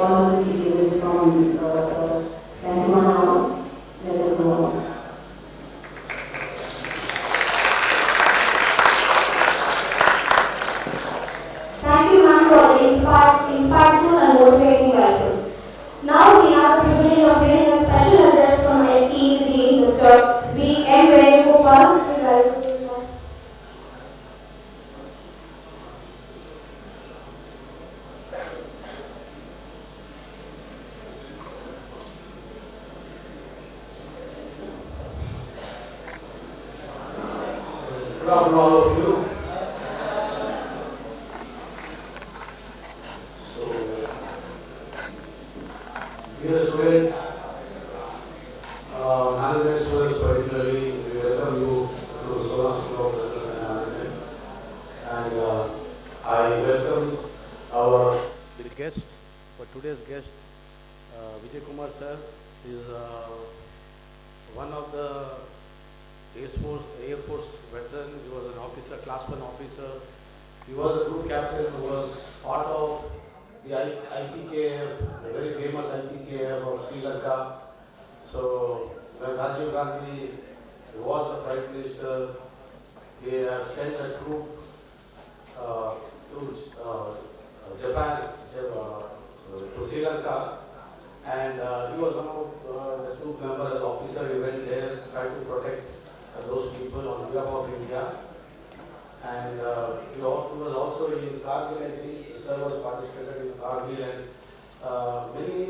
one video is from Sir Senthilkumar. Thank you, ma'am, for the insightful and motivating welcome. Now we have the privilege of hearing a special address from SCED, Mr. B.M. Venugopal. Good afternoon, all of you. Dear students, management students particularly, we welcome you to Sona School of Business and Management. And I welcome our guest, for today's guest, Vijayakumar sir is one of the Air Force veteran. He was an officer, class 1 officer. He was a group captain who was part of the IPKF, the very famous IPKF of Sri Lanka. So when Rajiv Gandhi was the Prime Minister, they have sent a troop to Japan, to Sri Lanka, and he was one of the troop members as officer. He went there, tried to protect those people on behalf of India. And he was also in Kargil. I think sir was participated in Kargil and many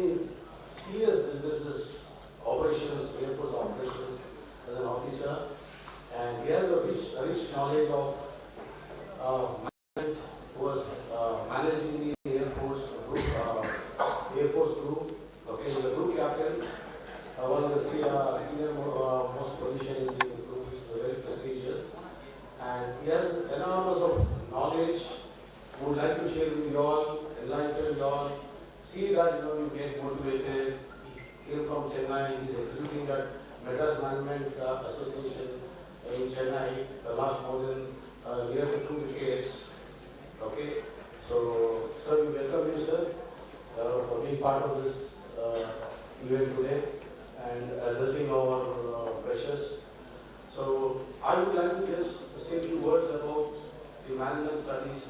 serious businesses, operations, Air Force operations as an officer. And he has a rich knowledge of management. Who was managing the Air Force group. Okay, he was a group captain. One of the senior most position in the group is very prestigious. And he has enormous of knowledge. Would like to share with you all, enlighten you all. See that you get motivated. He came from Chennai. He is executing at Madras Management Association in Chennai. The last more than nearly 2 decades. Okay. So, sir, we welcome you, sir, for being part of this event today and addressing our precious. So, I would like to just say a few words about the management studies.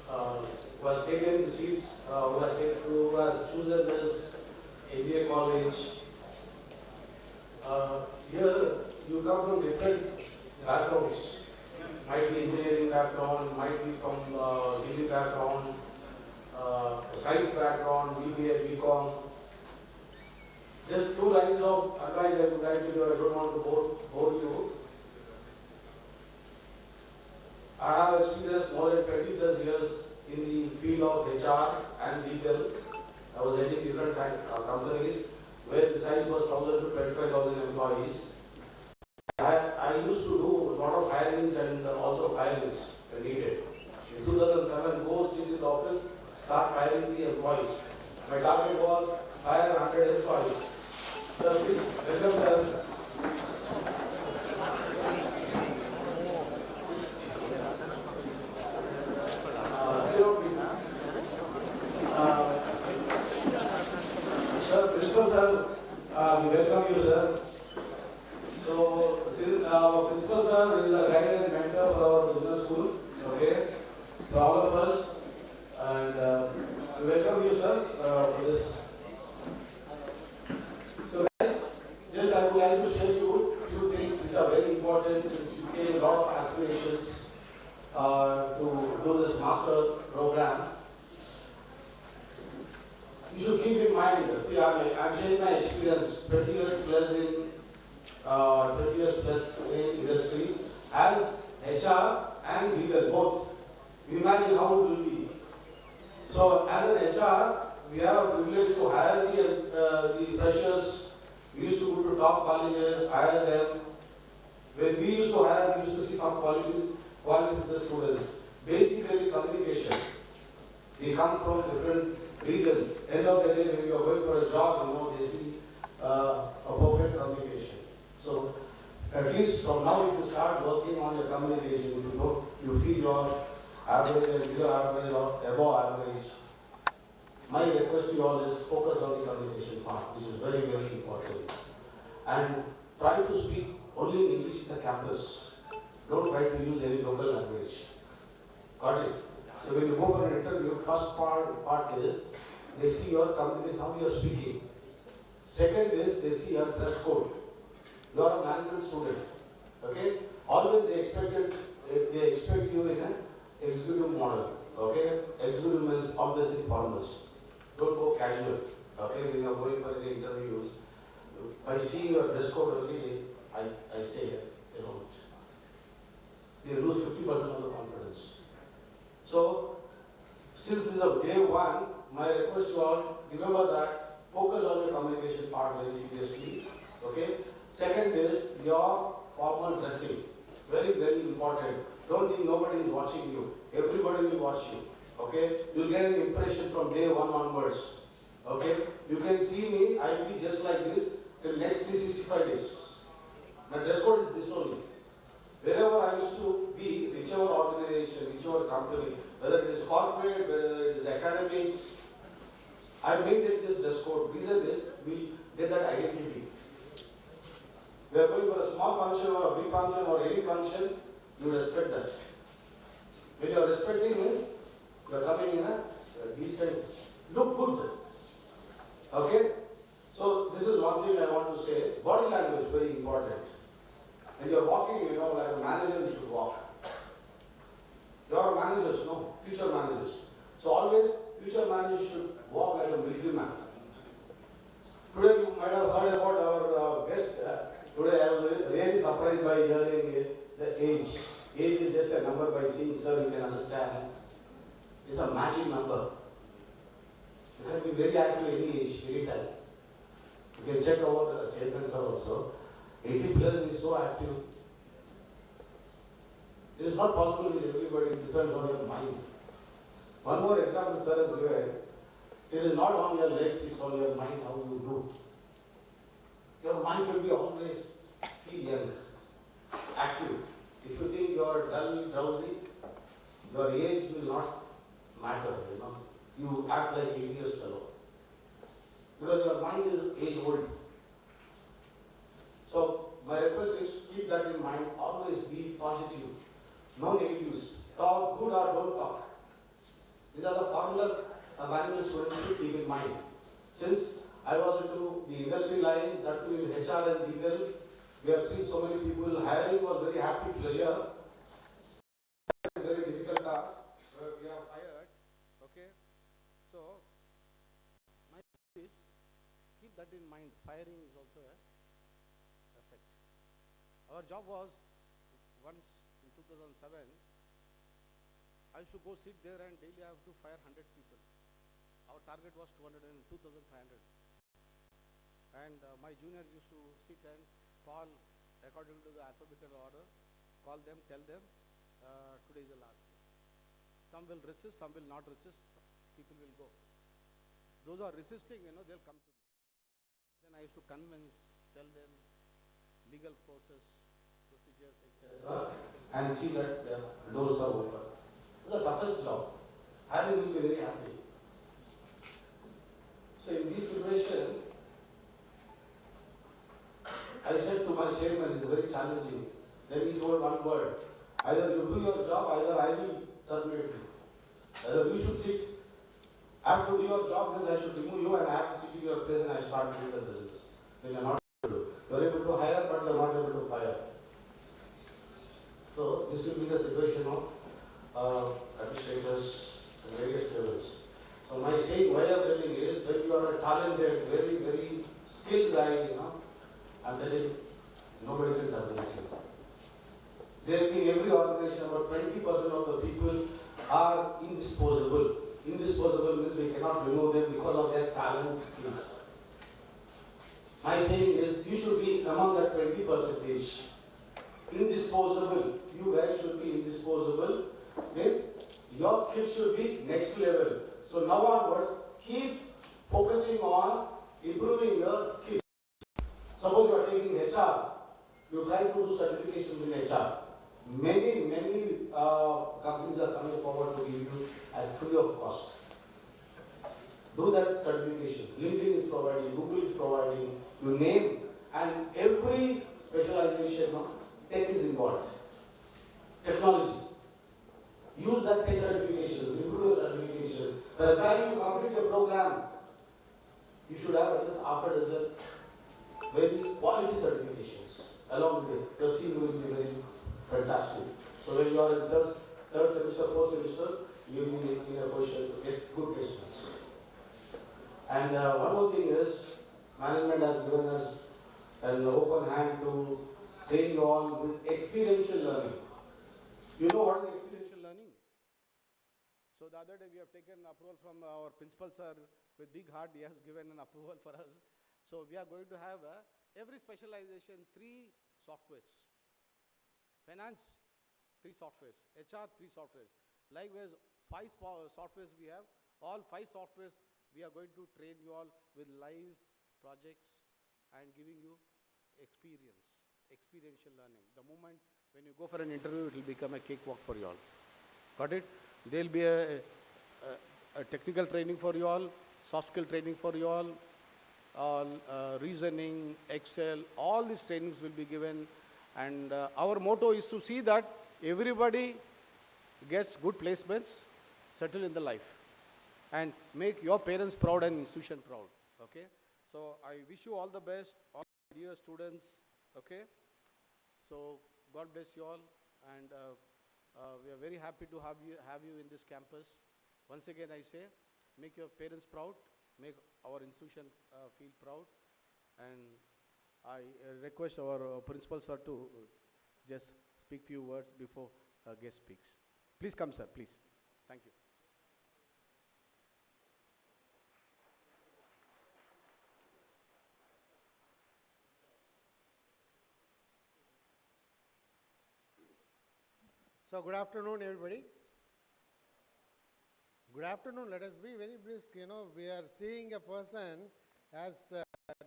Who has taken the seats, who has chosen this MBA college. Here, you come from different backgrounds. Might be engineering background, might be from degree background, science background, BBA, BCom. Just 2 lines of advice I would like to give. I don't want to bore you. I have experienced more than 20 plus years in the field of HR and legal. I was heading different companies where the size was 1,000 to 25,000 employees. I used to do a lot of hirings and also firings when needed. In 2007, go sit in the office, start hiring the employees. My target was hire 100 employees. Sir, please welcome sir. Sir, Principal sir, we welcome you, sir. So, our Principal sir is a guide and mentor for our business school, okay, for all of us. And we welcome you, sir, for this. So, guys, just I would like to share you a few things which are very important since you gave a lot of aspirations to do this master program. You should keep in mind, see, I'm sharing my experience, 20 years plus in industry as HR and legal both. Imagine how it will be. So, as an HR, we have a privilege to hire the freshers. We used to go to top colleges, hire them. When we used to hire, we used to see some qualities in the students. Basically, communication. We come from different regions. End of the day, when you are going for a job, they see a perfect communication. So, at least from now, you start working on your communication. You feel your average and below average or above average. my request to you all is focus on the communication part, which is very, very important. And try to speak only in English in the campus. Don't try to use any local language. Got it? So when you go for an interview, first part is they see your communication, how you are speaking. Second is they see your dress code. You are a management student. Okay? Always they expect you in an executive model. Okay? Executive means obviously formals. Don't go casual. Okay? When you are going for the interviews, by seeing your dress code only, I say, they lose 50% of the confidence. So, since this is a day one, my request to all, remember that focus on your communication part very seriously. Okay? Second is your formal dressing. Very, very important. Don't think nobody is watching you. Everybody will watch you. Okay? You'll get an impression from day one onwards. Okay? You can see me, I will be just like this till next 365 days. My dress code is this only. Wherever I used to be, whichever organization, whichever company, whether it is corporate, whether it is academics, I maintain this dress code. Reason is, we get that identity. We are going for a small function or a big function or any function, you respect that. When you are respecting means, you are coming in a decent, look good. Okay? So this is one thing I want to say. Body language very important. When you are walking, like a manager, you should walk. You are managers, no? Future managers. So always, future managers should walk like a military man. Today you might have heard about our guest. Today I was really surprised by hearing the age. Age is just a number. By seeing sir, you can understand. It's a magic number. You can be very active any age, any time. You can check out the chairman sir also. 80 plus is so active. It is not possible with everybody, it depends on your mind. One more example sir has given. It is not on your legs, it's on your mind, how you do. Your mind should be always feel young, active. If you think you are dull, drowsy, your age will not matter, You act like an idiot fellow. Because your mind is age old. So, my request is keep that in mind, always be positive, no negatives. Talk good or don't talk. These are the formulas a management student should keep in mind. Since I was into the industry line, that too in HR and legal, we have seen so many people. Hiring was very happy pleasure. Very difficult task where we have hired. Okay, so my is keep that in mind. Firing is also a effect. Our job was once in 2007. I used to go sit there and daily I have to fire 100 people. Our target was 2,500. And my juniors used to sit and call according to the alphabetical order, call them, tell them, today is the last day. Some will resist, some will not resist, people will go. Those who are resisting, they'll come to me. Then I used to convince, tell them, legal process, procedures, etc. And see that the doors are open. It's the toughest job. Harry will be very happy. So in this situation, I said to my chairman, it's very challenging. Then he told one word, either you do your job, either I will terminate you. Either you should sit. I have to do your job, means I should remove you and I have to sit in your place and I start doing the business. Then you are not able to do. You are able to hire, but you are not able to fire. So this will be the situation of administrators at various levels. So my saying, why I am telling is, when you are a talented, very, very skilled guy, I'm telling nobody can terminate you. There in every organization, about 20% of the people are indisposable. Indisposable means we cannot remove them because of their talent skills. My saying is, you should be among that 20%. Indisposable. You guys should be indisposable. Means your skills should be next level. So now onwards, keep focusing on improving your skills. Suppose you are taking HR, you try to do certifications in HR. Many companies are coming forward to give you at free of cost. Do that certifications. LinkedIn is providing, Google is providing, you name, and every specialization, no, tech is involved. Technology. Use that tech certifications, improve your certification. By the time you complete your program, you should have at least after result very quality certifications. Along with it, your CV will be very fantastic. So when you are in third semester, fourth semester, you will be in a position to get good placements. And one more thing is, management has given us an open hand to train you all with experiential learning. You know what is experiential learning? So the other day we have taken approval from our principal sir with big heart. He has given an approval for us. So we are going to have every specialization 3 softwares. Finance 3 softwares. HR 3 softwares. Likewise 5 softwares we have. All 5 softwares we are going to train you all with live projects and giving you experiential learning. The moment when you go for an interview, it will become a cakewalk for you all. Got it? There will be a technical training for you all, soft skill training for you all, reasoning, Excel, all these trainings will be given. And our motto is to see that everybody gets good placements, settle in the life, and make your parents proud and institution proud. Okay? So I wish you all the best, all dear students. Okay? So God bless you all, and we are very happy to have you in this campus. Once again I say, make your parents proud, make our institution feel proud, and I request our principal sir to just speak few words before guest speaks. Please come, sir, please. Thank you. So good afternoon, everybody. Good afternoon. Let us be very brisk. You know, we are seeing a person, as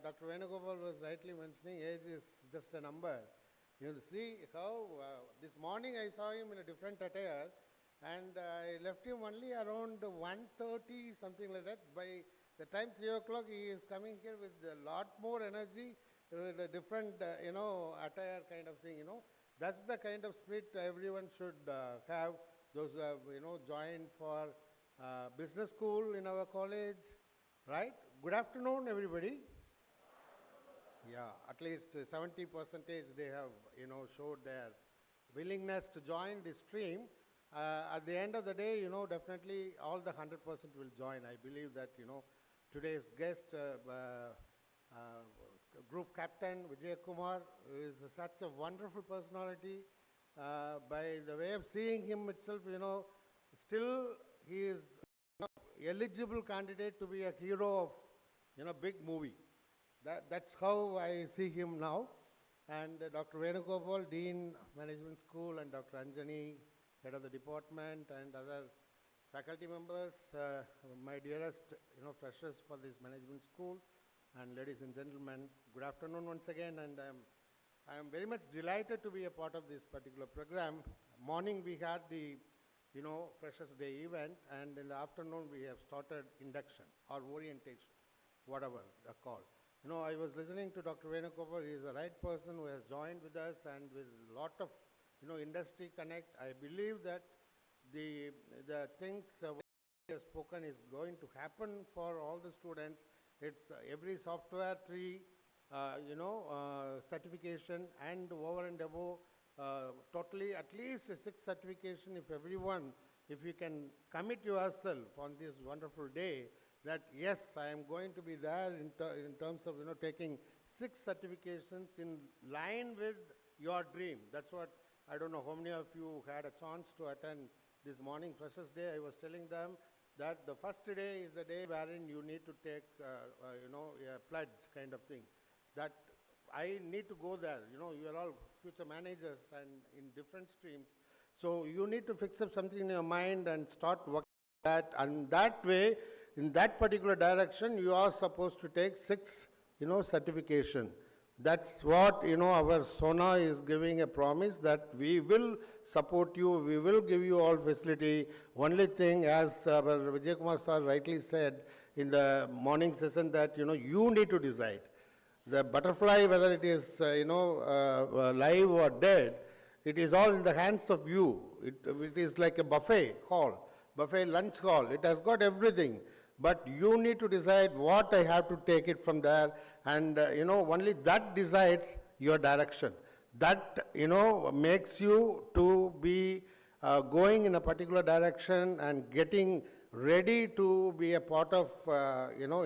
Dr. Venugopal was rightly mentioning, age is just a number. You will see how this morning I saw him in a different attire, and I left him only around 1:30, something like that. By the time 3 o'clock, he is coming here with a lot more energy, with a different, attire kind of thing, That's the kind of spirit everyone should have. Those who have, joined for business school in our college, right? Good afternoon, everybody. Yeah, at least 70% they have, showed their willingness to join this stream. At the end of the day, definitely all the 100% will join. I believe that, today's guest, Group Captain Vijayakumar is such a wonderful personality. By the way of seeing him itself, still he is eligible candidate to be a hero of, big movie. That's how I see him now. And Dr. Venugopal, Dean Management School, and Dr. Anjani, Head of the Department, and other faculty members, my dearest, freshers for this Management School, and ladies and gentlemen, good afternoon once again, and I am very much delighted to be a part of this particular program. Morning we had the, Freshers Day event, and in the afternoon we have started induction or orientation, whatever the call. I was listening to Dr. Venugopal. He is the right person who has joined with us, and with a lot of, industry connect. I believe that the things he has spoken is going to happen for all the students. It's every software 3, certification, and over and above, totally at least 6 certification. If you can commit yourself on this wonderful day, that yes, I am going to be there in terms of, taking 6 certifications in line with your dream. That's what, I don't know how many of you had a chance to attend this morning Freshers Day. I was telling them that the first day is the day wherein you need to take, a pledge kind of thing. That I need to go there. You are all future managers and in different streams. So you need to fix up something in your mind and start working on that. And that way, in that particular direction, you are supposed to take 6, certification. That's what, our Sona is giving a promise that we will support you, we will give you all facility. Only thing, as our Vijayakumar sir rightly said, in the morning session that, you need to decide. The butterfly, whether it is, live or dead, it is all in the hands of you. It is like a buffet hall, buffet lunch hall. It has got everything. But you need to decide what I have to take it from there. And, only that decides your direction. That, makes you to be going in a particular direction and getting ready to be a part of,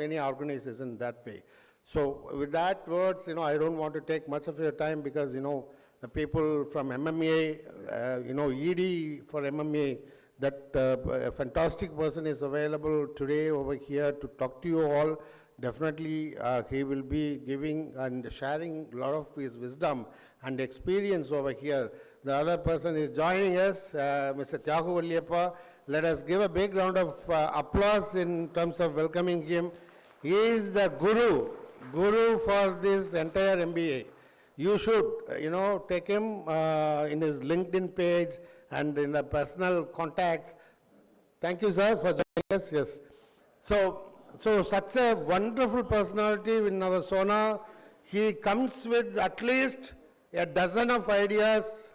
any organization that way. So with that words, I don't want to take much of your time because, the people from MMA, ED for MMA, that a fantastic person is available today over here to talk to you all. Definitely, he will be giving and sharing a lot of his wisdom and experience over here. The other person is joining us, Mr. Tyagu Valliyappa. Let us give a big round of applause in terms of welcoming him. He is the guru for this entire MBA. You should, take him in his LinkedIn page and in the personal contacts. Thank you, sir, for joining us. Yes. So such a wonderful personality in our Sona. He comes with at least a dozen of ideas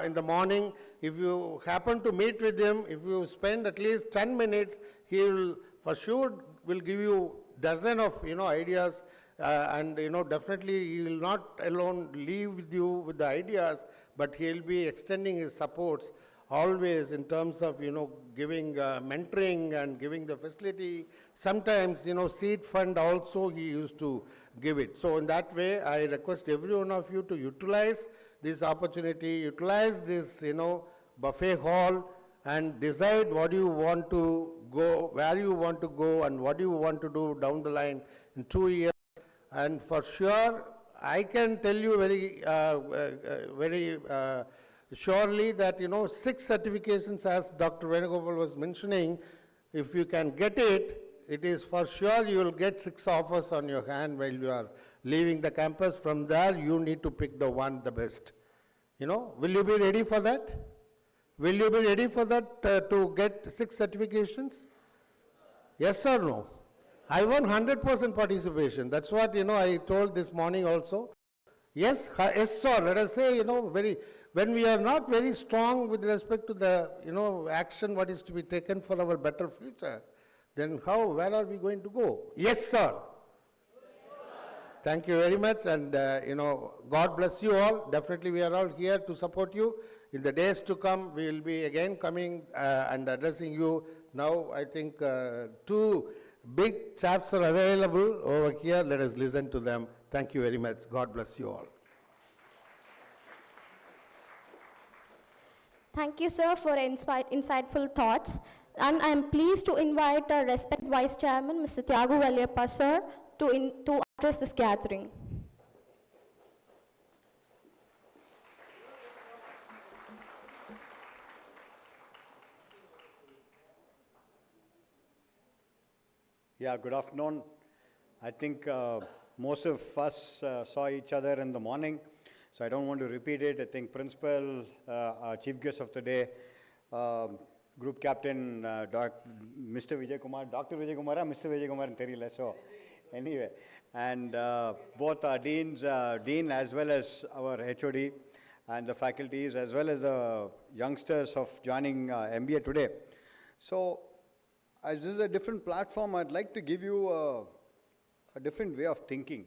in the morning. If you happen to meet with him, if you spend at least 10 minutes, he will for sure will give you dozen of ideas, and definitely he will not alone leave with you with the ideas, but he will be extending his supports always in terms of giving mentoring and giving the facility. Sometimes seed fund also he used to give it. So in that way, I request every one of you to utilize this opportunity, utilize this buffet hall, and decide what you want to go, where you want to go, and what you want to do down the line in 2 years. And for sure, I can tell you very surely that 6 certifications, as Dr. Venugopal was mentioning, if you can get it, it is for sure you will get 6 offers on your hand while you are leaving the campus. From there, you need to pick the one, the best. Will you be ready for that? Will you be ready for that to get 6 certifications? Yes or no? I want 100% participation. That's what, I told this morning also. Yes, yes, sir. Let us say, when we are not very strong with respect to the, action what is to be taken for our better future, then where are we going to go? Yes, sir. Thank you very much, and God bless you all. Definitely we are all here to support you. In the days to come, we will be again coming and addressing you. Now, I think 2 big chaps are available over here. Let us listen to them. Thank you very much. God bless you all. Thank you, sir, for insightful thoughts. And I am pleased to invite our respected Vice Chairman, Mr. Tyagu Valliyappa, sir, to address this gathering. Yeah, good afternoon. I think most of us saw each other in the morning, so I don't want to repeat it. I think Principal, our Chief Guest of the day, Group Captain, Mr. Vijayakumar, Dr. Vijayakumar, Mr. Vijayakumar, so anyway, and both our deans, Dean as well as our HOD and the faculties as well as the youngsters of joining MBA today. So, as this is a different platform, I'd like to give you a different way of thinking.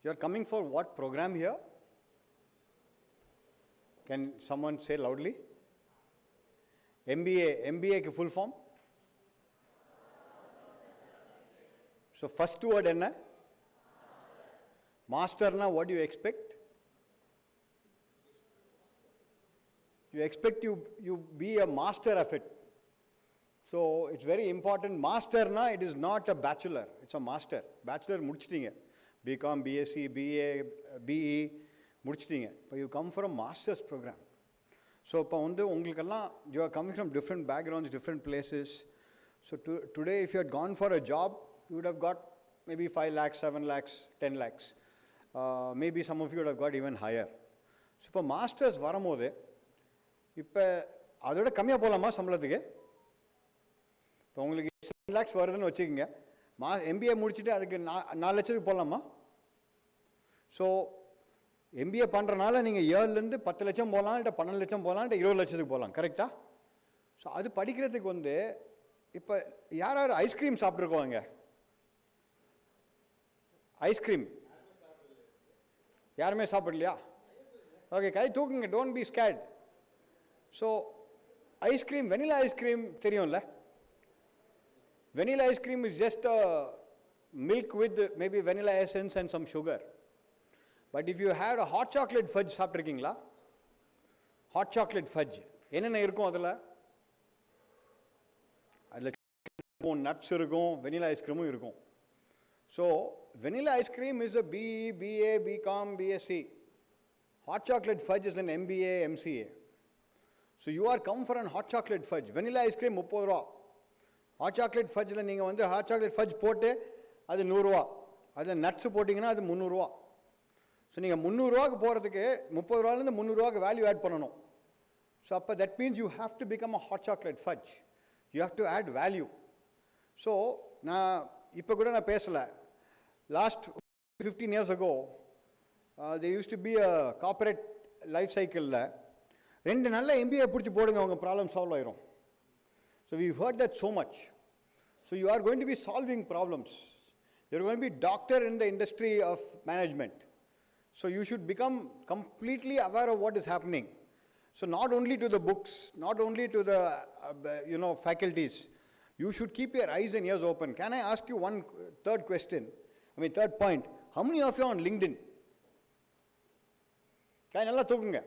You are coming for what program here? Can someone say loudly? MBA ki full form? So first word enna? Master na, what do you expect? You expect you be a master of it. So it's very important. Master na, it is not a bachelor, it's a master. Bachelor mudichitinga. BCom, BSc, BA, BE mudichitinga. But you come for a master's program. So you are coming from different backgrounds, different places. So today if you had gone for a job, you would have got maybe 5 lakhs, 7 lakhs, 10 lakhs. Maybe some of you would have got even higher. So for masters varamode, ipa adoda kammiya polama sambalathukku. இப்போ உங்களுக்கு lakhs வருதுன்னு வச்சுக்கோங்க. MBA முடிச்சுட்டு அதுக்கு 4 லட்சத்துக்கு போகலாமா? So MBA பண்ணுறனால நீங்கள் ஏழுலேருந்து 10 லட்சம் போகலாம், இல்லை 12 லட்சம் போகலாம், இல்லை 20 லட்சத்துக்கு போகலாம். கரெக்டாக? ஸோ அது படிக்கிறதுக்கு வந்து இப்போ யார் யார் ஐஸ்கிரீம் சாப்பிட்ருக்கோங்க? ஐஸ்கிரீம் யாருமே சாப்பிடலையா? ஓகே, கை தூக்குங்க, don't be scared. So ice cream, vanilla ice cream தெரியும்ல? Vanilla ice cream is just milk with maybe vanilla essence and some sugar. But if you had a hot chocolate fudge சாப்பிட்ருக்கீங்களா? ஹாட் சாக்லேட் ஃபட்ஜ் என்னென்ன இருக்கும் அதில்? அதில் nuts இருக்கும், vanilla ஐஸ்கிரீமும் இருக்கும். So vanilla ice cream is a BE, BA, BCom, BSc. Hot chocolate fudge is an MBA, MCA. So you are come for an hot chocolate fudge. Vanilla ice cream 30 ரூபா. Hot chocolate ஃபட்ஜில் நீங்கள் வந்து hot chocolate fudge போட்டு அது 100 ரூபா, அதில் nuts போட்டிங்கன்னா அது 300 ரூபா. ஸோ நீங்கள் 300 ரூபாய்க்கு போகிறதுக்கு 30 ரூபாலேருந்து 300 ரூபாய்க்கு வேல்யூ ஆட் பண்ணணும். ஸோ அப்போ that means you have to become a hot chocolate fudge. You have to add value. So நான் இப்போ கூட நான் பேசலை. Last 15 years ago, there used to be a corporate life cycle. 2 நல்ல MBA பிடிச்சி போடுங்க, உங்கள் ப்ராப்ளம் சால்வ் ஆயிரும். So we've heard that so much. So you are going to be solving problems. You're going to be doctor in the industry of management. So you should become completely aware of what is happening. So not only to the books, not only to the faculties, you should keep your eyes and ears open. Can I ask you one third point? How many of you are on LinkedIn? Can nalla thokunga?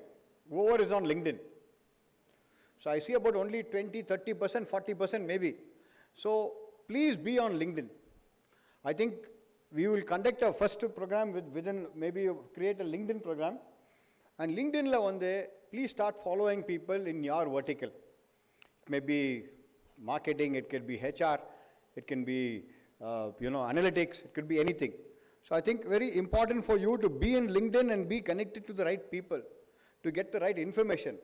Whoever is on LinkedIn. So I see about only 20, 30%, 40% maybe. So please be on LinkedIn. I think we will conduct a first program within maybe create a LinkedIn program. And LinkedIn la vande please start following people in your vertical. It may be marketing, it could be HR, it can be analytics, it could be anything. So I think very important for you to be in LinkedIn and be connected to the right people to get the right information.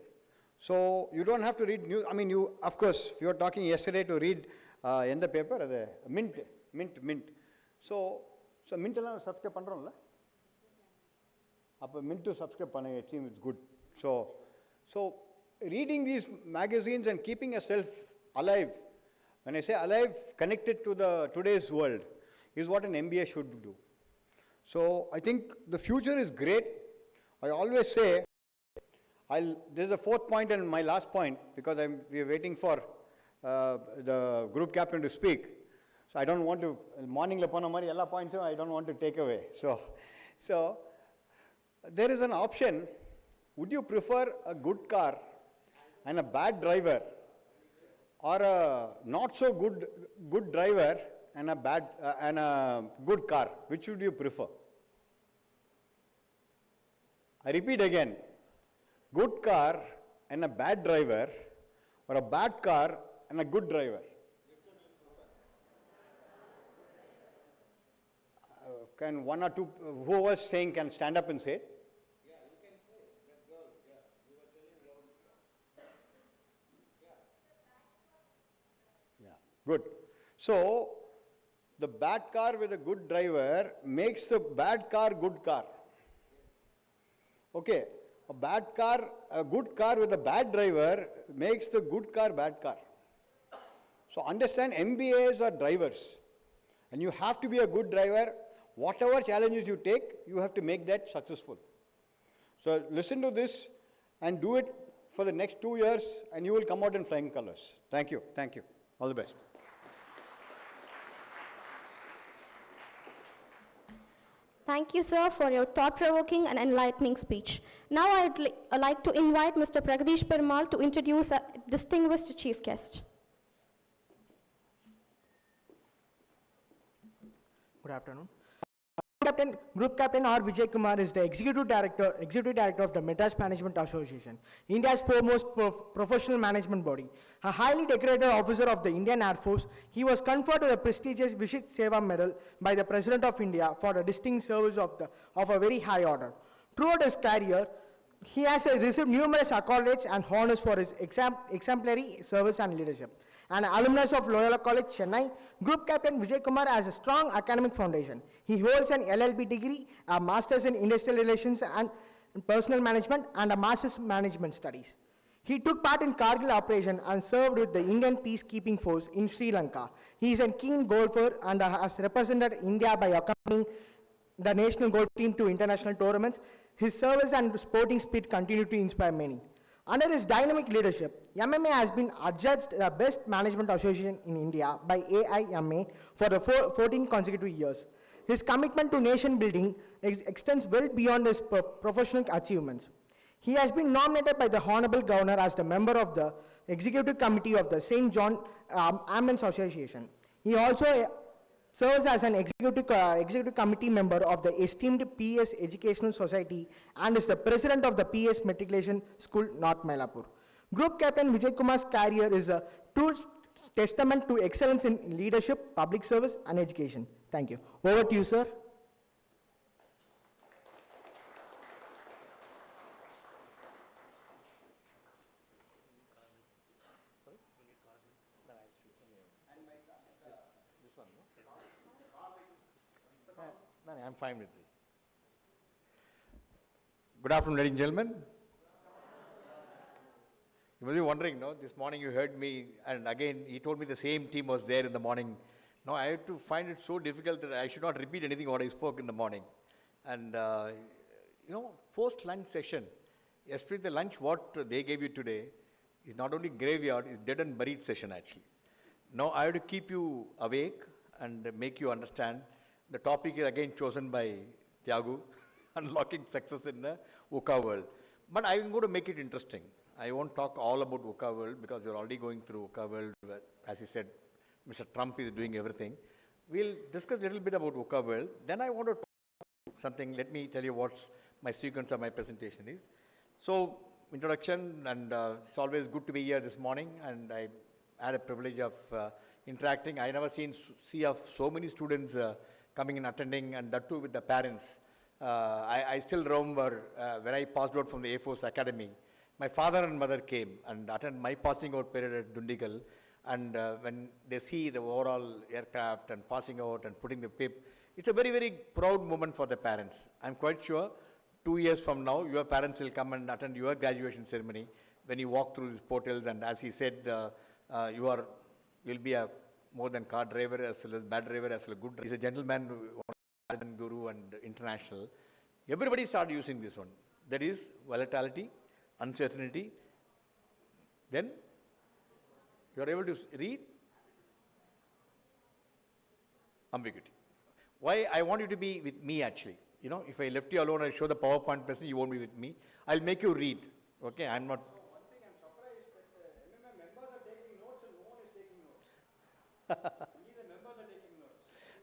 So you don't have to read news. I mean, you, of course, you were talking yesterday to read in the paper, Mint. So Mint la subscribe pandromla? Appo Mint to subscribe panunga, it seems it's good. So reading these magazines and keeping yourself alive. When I say alive, connected to the today's world, is what an MBA should do. So I think the future is great. I always say, this is the 4th point and my last point, because we are waiting for the group captain to speak. So I don't want to, morning la pona mari alla points I don't want to take away. So there is an option. Would you prefer a good car and a bad driver, or a not so good driver and a good car? Which would you prefer? I repeat again, good car and a bad driver, or a bad car and a good driver? Can one or two, who was saying, can stand up and say it? Yeah, you can say it. That girl, yeah, you were telling loudly. Yeah, good. So the bad car with a good driver makes the bad car good car. Okay, a good car with a bad driver makes the good car bad car. So understand, MBAs are drivers, and you have to be a good driver. Whatever challenges you take, you have to make that successful. So listen to this and do it for the next 2 years, and you will come out in flying colors. Thank you. All the best. Thank you, sir, for your thought-provoking and enlightening speech. Now I'd like to invite Mr. Pragadish Perumal to introduce a distinguished chief guest. Good afternoon. Group Captain R. Vijayakumar is the Executive Director of the Madras Management Association, India's foremost professional management body. A highly decorated officer of the Indian Air Force, he was conferred with the prestigious Vishet Seva Medal by the President of India for the distinct service of a very high order. Throughout his career, he has received numerous accolades and honors for his exemplary service and leadership. an alumnus of Loyola College, Chennai. Group Captain Vijayakumar has a strong academic foundation. He holds an LLB degree, a Master's in Industrial Relations and Personal Management, and a Master's Management Studies. He took part in Kargil operation and served with the Indian Peacekeeping Force in Sri Lanka. He is a keen golfer and has represented India by accompanying the national golf team to international tournaments. His service and sporting spirit continue to inspire many. Under his dynamic leadership, MMA has been adjudged the best management association in India by AIMA for the 14 consecutive years. His commitment to nation building extends well beyond his professional achievements. He has been nominated by the Honorable Governor as the member of the Executive Committee of the St. John Ambulance Association. He also serves as an executive committee member of the esteemed PS Educational Society and is the president of the PS Matriculation School, North Mylapore. Group Captain Vijayakumar's career is a true testament to excellence in leadership, public service, and education. Thank you. Over to you, sir. No, I'm fine with this. Good afternoon, ladies and gentlemen. You must be wondering, no? This morning you heard me, and again, he told me the same team was there in the morning. Now, I have to find it so difficult that I should not repeat anything what I spoke in the morning. And, post-lunch session, especially the lunch what they gave you today, is not only graveyard, it's dead and buried session, actually. Now, I have to keep you awake and make you understand. The topic is again chosen by Tyagu, unlocking success in the VUCA world. But I'm going to make it interesting. I won't talk all about VUCA world because we're already going through VUCA world. As he said, Mr. Trump is doing everything. We'll discuss a little bit about VUCA world. Then I want to talk something. Let me tell you what's my sequence of my presentation is. So, introduction, and it's always good to be here this morning, and I had a privilege of interacting. I never see of so many students coming and attending, and that too with the parents. I still remember when I passed out from the Air Force Academy, my father and mother came and attended my passing out period at Dundigal, and when they see the overall aircraft and passing out and putting the PIP, it's a very, very proud moment for the parents. I'm quite sure 2 years from now, your parents will come and attend your graduation ceremony when you walk through these portals, and as he said, you'll be a more than car driver as well as bad driver as well as good driver. He's a gentleman, guru and international. Everybody started using this one. That is volatility, uncertainty. Then you are able to read ambiguity. Why I want you to be with me actually. You know, if I left you alone and show the PowerPoint presentation, you won't be with me. I'll make you read. Okay, I'm not. One thing I'm surprised that MMA members are taking notes and no one is taking notes. Only the members are taking notes.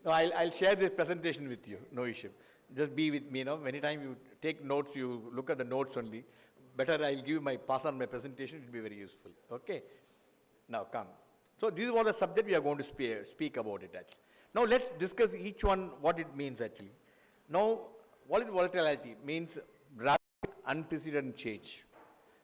No, I'll share this presentation with you, no issue. Just be with me, you know. Many times you take notes, you look at the notes only. Better I'll give you pass on my presentation, it will be very useful. Okay? Now come. So this is what the subject we are going to speak about it actually. Now let's discuss each one what it means actually. Now, what is volatility? It means rapid, unprecedented change.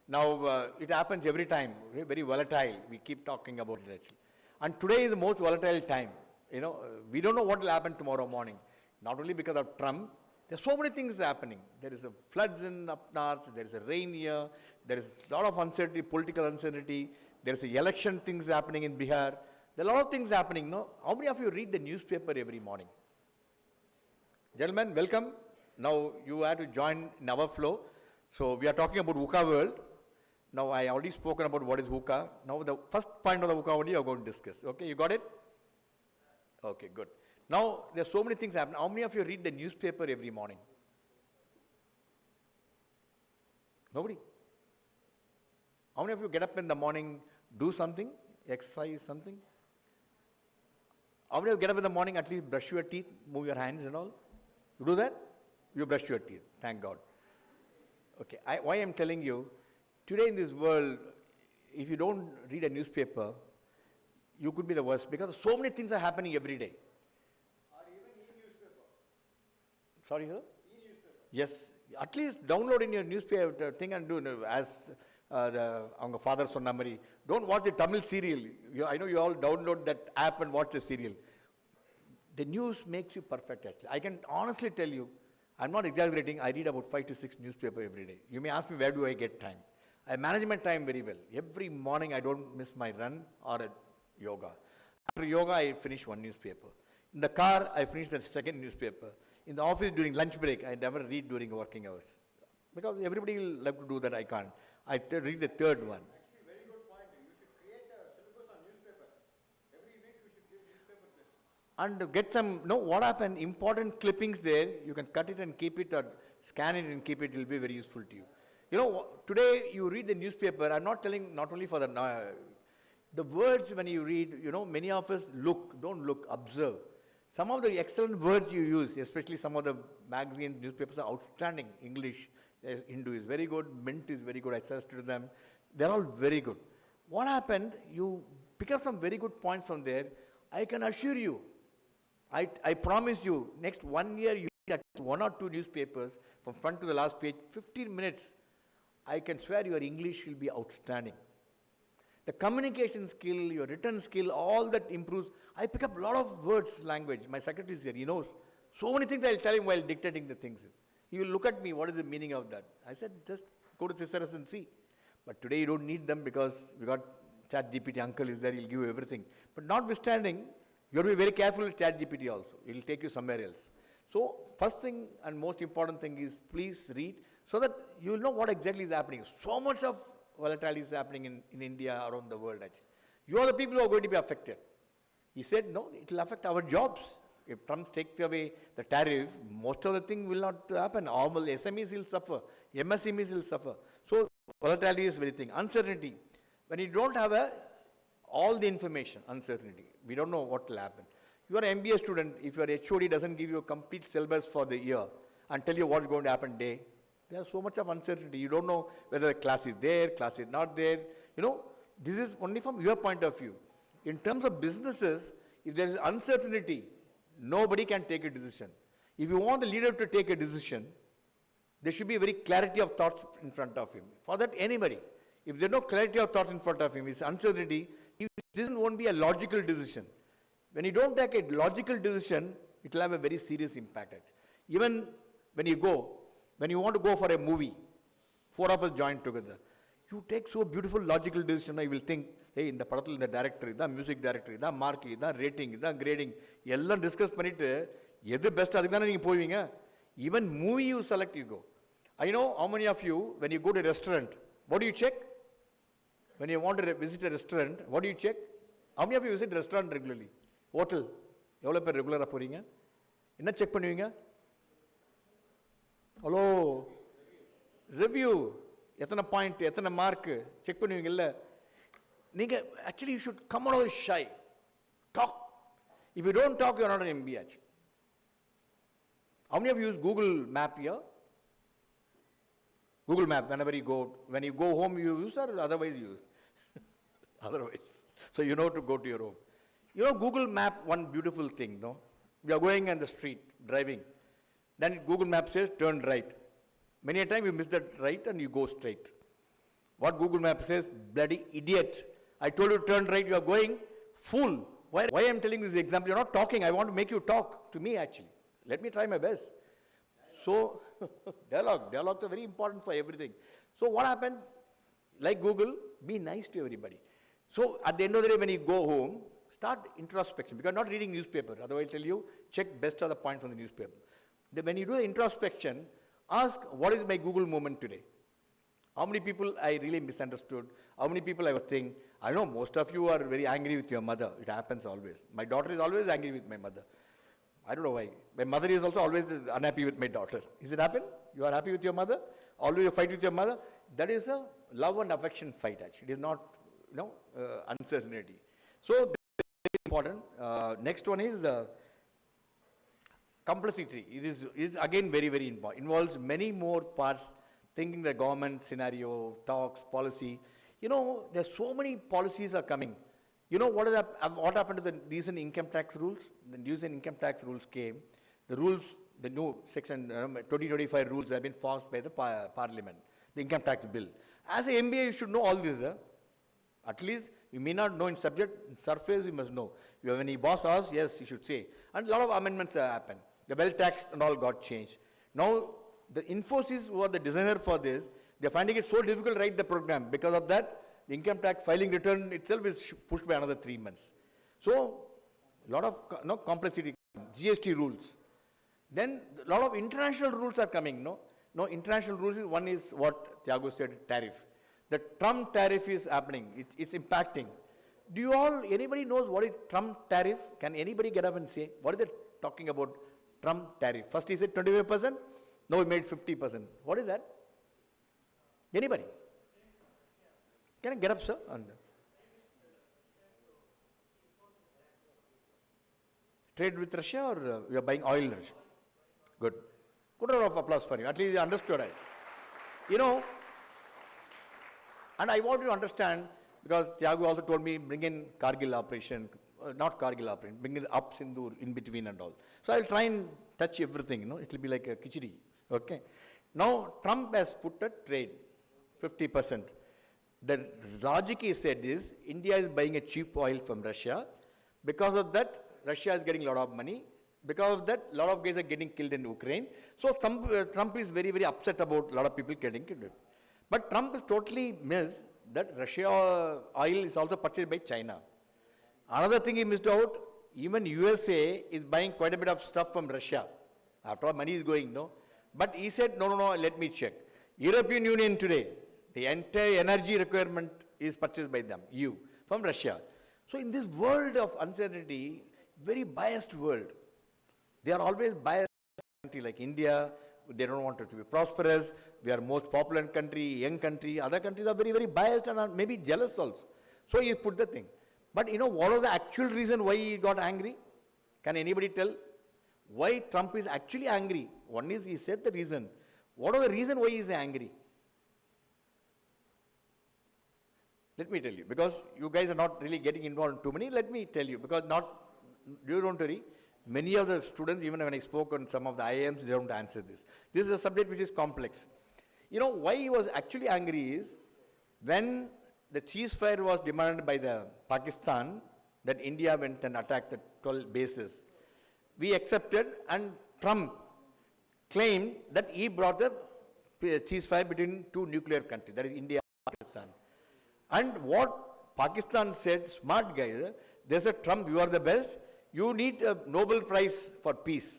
Now, it happens every time, okay? Very volatile. We keep talking about it actually. And today is the most volatile time. You know, we don't know what will happen tomorrow morning. Not only because of Trump, there are so many things happening. There is a floods in up north, there is a rain here, there is a lot of uncertainty, political uncertainty, there is a election things happening in Bihar. There are a lot of things happening, no? How many of you read the newspaper every morning? Gentlemen, welcome. Now you have to join in our flow. So we are talking about VUCA world. Now I already spoken about what is VUCA. Now the first point of the VUCA only you are going to discuss. Okay, you got it? Okay, good. Now there are so many things happening. How many of you read the newspaper every morning? Nobody? How many of you get up in the morning, do something, exercise something? How many of you get up in the morning, at least brush your teeth, move your hands and all? You do that? You brush your teeth, thank God. Okay, why I'm telling you, today in this world, if you don't read a newspaper, you could be the worst because so many things are happening every day. Or even e-newspaper. Sorry, sir? E-newspaper. Yes, at least download in your newspaper thing and do as our father Sona, Don't watch the Tamil serial. I know you all download that app and watch the serial. The news makes you perfect actually. I can honestly tell you, I'm not exaggerating, I read about 5 to 6 newspapers every day. You may ask me, where do I get time? I manage my time very well. Every morning I don't miss my run or a yoga. After yoga, I finish one newspaper. In the car, I finish the second newspaper. In the office during lunch break, I never read during working hours. Because everybody will love to do that, I can't. I read the third one. Actually, very good point. You should create a syllabus on newspaper. Every week you should give newspaper questions. And get some, what happened, important clippings there, you can cut it and keep it or scan it and keep it, it will be very useful to you. Today you read the newspaper, I'm not telling not only for the words when you read, many of us don't look, observe. Some of the excellent words you use, especially some of the magazines, newspapers are outstanding. English, Hindu is very good, Mint is very good, access to them. They're all very good. What happened, you pick up some very good points from there. I can assure you, I promise you, next 1 year you read at least 1 or 2 newspapers from front to the last page, 15 minutes. I can swear your English will be outstanding. The communication skill, your written skill, all that improves. I pick up a lot of words, language. My secretary is here, he knows. So many things I'll tell him while dictating the things. He will look at me, what is the meaning of that? I said, just go to Thesaurus and see. But today you don't need them because we got ChatGPT, uncle is there, he'll give you everything. But notwithstanding, you have to be very careful with ChatGPT also. It will take you somewhere else. So first thing and most important thing is please read so that you will know what exactly is happening. So much of volatility is happening in India, around the world actually. You are the people who are going to be affected. He said, no, it will affect our jobs. If Trump takes away the tariff, most of the thing will not happen. Normal SMEs will suffer, MSMEs will suffer. So volatility is very thing. Uncertainty. When you don't have all the information, uncertainty, we don't know what will happen. You are an MBA student, if your HOD doesn't give you a complete syllabus for the year and tell you what's going to happen day, there's so much of uncertainty. You don't know whether the class is there, class is not there. This is only from your point of view. In terms of businesses, if there is uncertainty, nobody can take a decision. If you want the leader to take a decision, there should be a very clarity of thoughts in front of him. For that, anybody. If there's no clarity of thought in front of him, it's uncertainty, this won't be a logical decision. When you don't take a logical decision, it will have a very serious impact. Even when you want to go for a movie, 4 of us join together. You take so beautiful logical decision, you will think, hey, in the padathil, the director, the music director, the marking, the rating, the grading, yellam discuss pannittu, edu best adukana neenga povinga. Even movie you select, you go. I know how many of you, when you go to a restaurant, what do you check? When you want to visit a restaurant, what do you check? How many of you visit restaurant regularly? Hotel, எவ்வளோ பேர் ரெகுலராக போகிறீங்க? என்ன check பண்ணுவீங்க? Hello, review எத்தனை point, எத்தனை mark check பண்ணுவீங்கல்ல? நீங்கள் actually you should come out shy. Talk. If you don't talk, you are not an MBA actually. How many of you use Google Map here? Google Map, whenever you go, when you go home you use or otherwise you use? Otherwise. So you know to go to your home. Google Map, one beautiful thing, no? We are going on the street, driving. Then Google Map says, turn right. Many a time you miss that right and you go straight. What Google Map says, bloody idiot. I told you to turn right, you are going, fool. Why I am telling this example? You're not talking, I want to make you talk to me actually. Let me try my best. So, dialogues are very important for everything. So what happened? Like Google, be nice to everybody. So at the end of the day, when you go home, start introspection, because you're not reading newspaper. Otherwise, I'll tell you, check best of the point from the newspaper. Then when you do the introspection, ask, what is my Google moment today? How many people I really misunderstood? How many people I was thinking? I know most of you are very angry with your mother. It happens always. My daughter is always angry with my mother. I don't know why. My mother is also always unhappy with my daughter. Is it happen? You are happy with your mother? Always you fight with your mother? That is a love and affection fight actually. It is not, uncertainty. So, important. Next one is complexity. It is again very, very important. Involves many more parts, thinking the government scenario, talks, policy. There's so many policies are coming. What happened to the recent income tax rules? The recent income tax rules came. The rules, the new section 2025 rules have been passed by the parliament, the income tax bill. As an MBA, you should know all this. At least you may not know in subject, surface you must know. You have any boss asks, yes, you should say. And a lot of amendments have happened. The wealth tax and all got changed. Now, the Infosys who are the designer for this, they're finding it so difficult to write the program. Because of that, the income tax filing return itself is pushed by another 3 months. So, a lot of complexity, GST rules. Then, a lot of international rules are coming, No, international rules, one is what Thiago said, tariff. The Trump tariff is happening, it's impacting. Do you all, anybody knows what is Trump tariff? Can anybody get up and say, what is they talking about Trump tariff? First he said 25%, now he made 50%. What is that? Anybody? Can I get up, sir? Trade with Russia or you are buying oil in Russia? Good. Good round of applause for you. At least you understood it. And I want you to understand, because Thiago also told me, bring in Kargil operation, not Kargil operation, bring in up Sindoor in between and all. So I'll try and touch everything, It will be like a khichdi, okay? Now, Trump has put a trade, 50%. The logic he said is, India is buying a cheap oil from Russia. Because of that, Russia is getting a lot of money. Because of that, a lot of guys are getting killed in Ukraine. So Trump is very, very upset about a lot of people getting killed. But Trump has totally missed that Russia oil is also purchased by China. Another thing he missed out, even USA is buying quite a bit of stuff from Russia. After all, money is going, But he said, no, let me check. European Union today, the entire energy requirement is purchased by them, from Russia. So in this world of uncertainty, very biased world, they are always biased. Country like India, they don't want it to be prosperous. We are most popular country, young country. Other countries are very, very biased and are maybe jealous also. So he put the thing. But what was the actual reason why he got angry? Can anybody tell? Why Trump is actually angry? One is he said the reason. What was the reason why he is angry? Let me tell you, because you guys are not really getting involved in too many. Let me tell you, because you don't worry. Many of the students, even when I spoke on some of the IIMs, they don't answer this. This is a subject which is complex. Why he was actually angry is, when the ceasefire was demanded by the Pakistan, that India went and attacked the 12 bases. We accepted, and Trump claimed that he brought the ceasefire between two nuclear countries, that is India and Pakistan. And what Pakistan said, smart guys, they said, Trump, you are the best. You need a Nobel Prize for peace.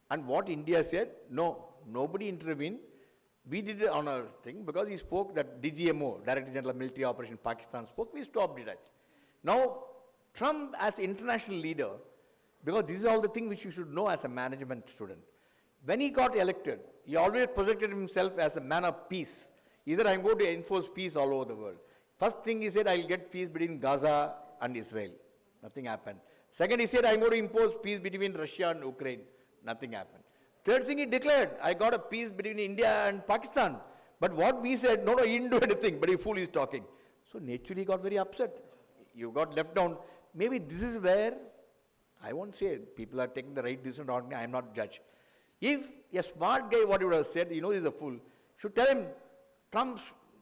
And what India said, no, nobody intervened. We did it on our thing because he spoke that DGMO, Director General of Military Operation Pakistan spoke, we stopped it. Now, Trump as international leader, because this is all the thing which you should know as a management student. When he got elected, he always projected himself as a man of peace. He said, I'm going to enforce peace all over the world. First thing he said, I'll get peace between Gaza and Israel. Nothing happened. Second, he said, I'm going to impose peace between Russia and Ukraine. Nothing happened. Third thing he declared, I got a peace between India and Pakistan. But what we said, no, he didn't do anything, but he fool is talking. So naturally he got very upset. You got left down. Maybe this is where, I won't say people are taking the right decision or not, I am not judge. If a smart guy, what he would have said, he's a fool, should tell him, Trump,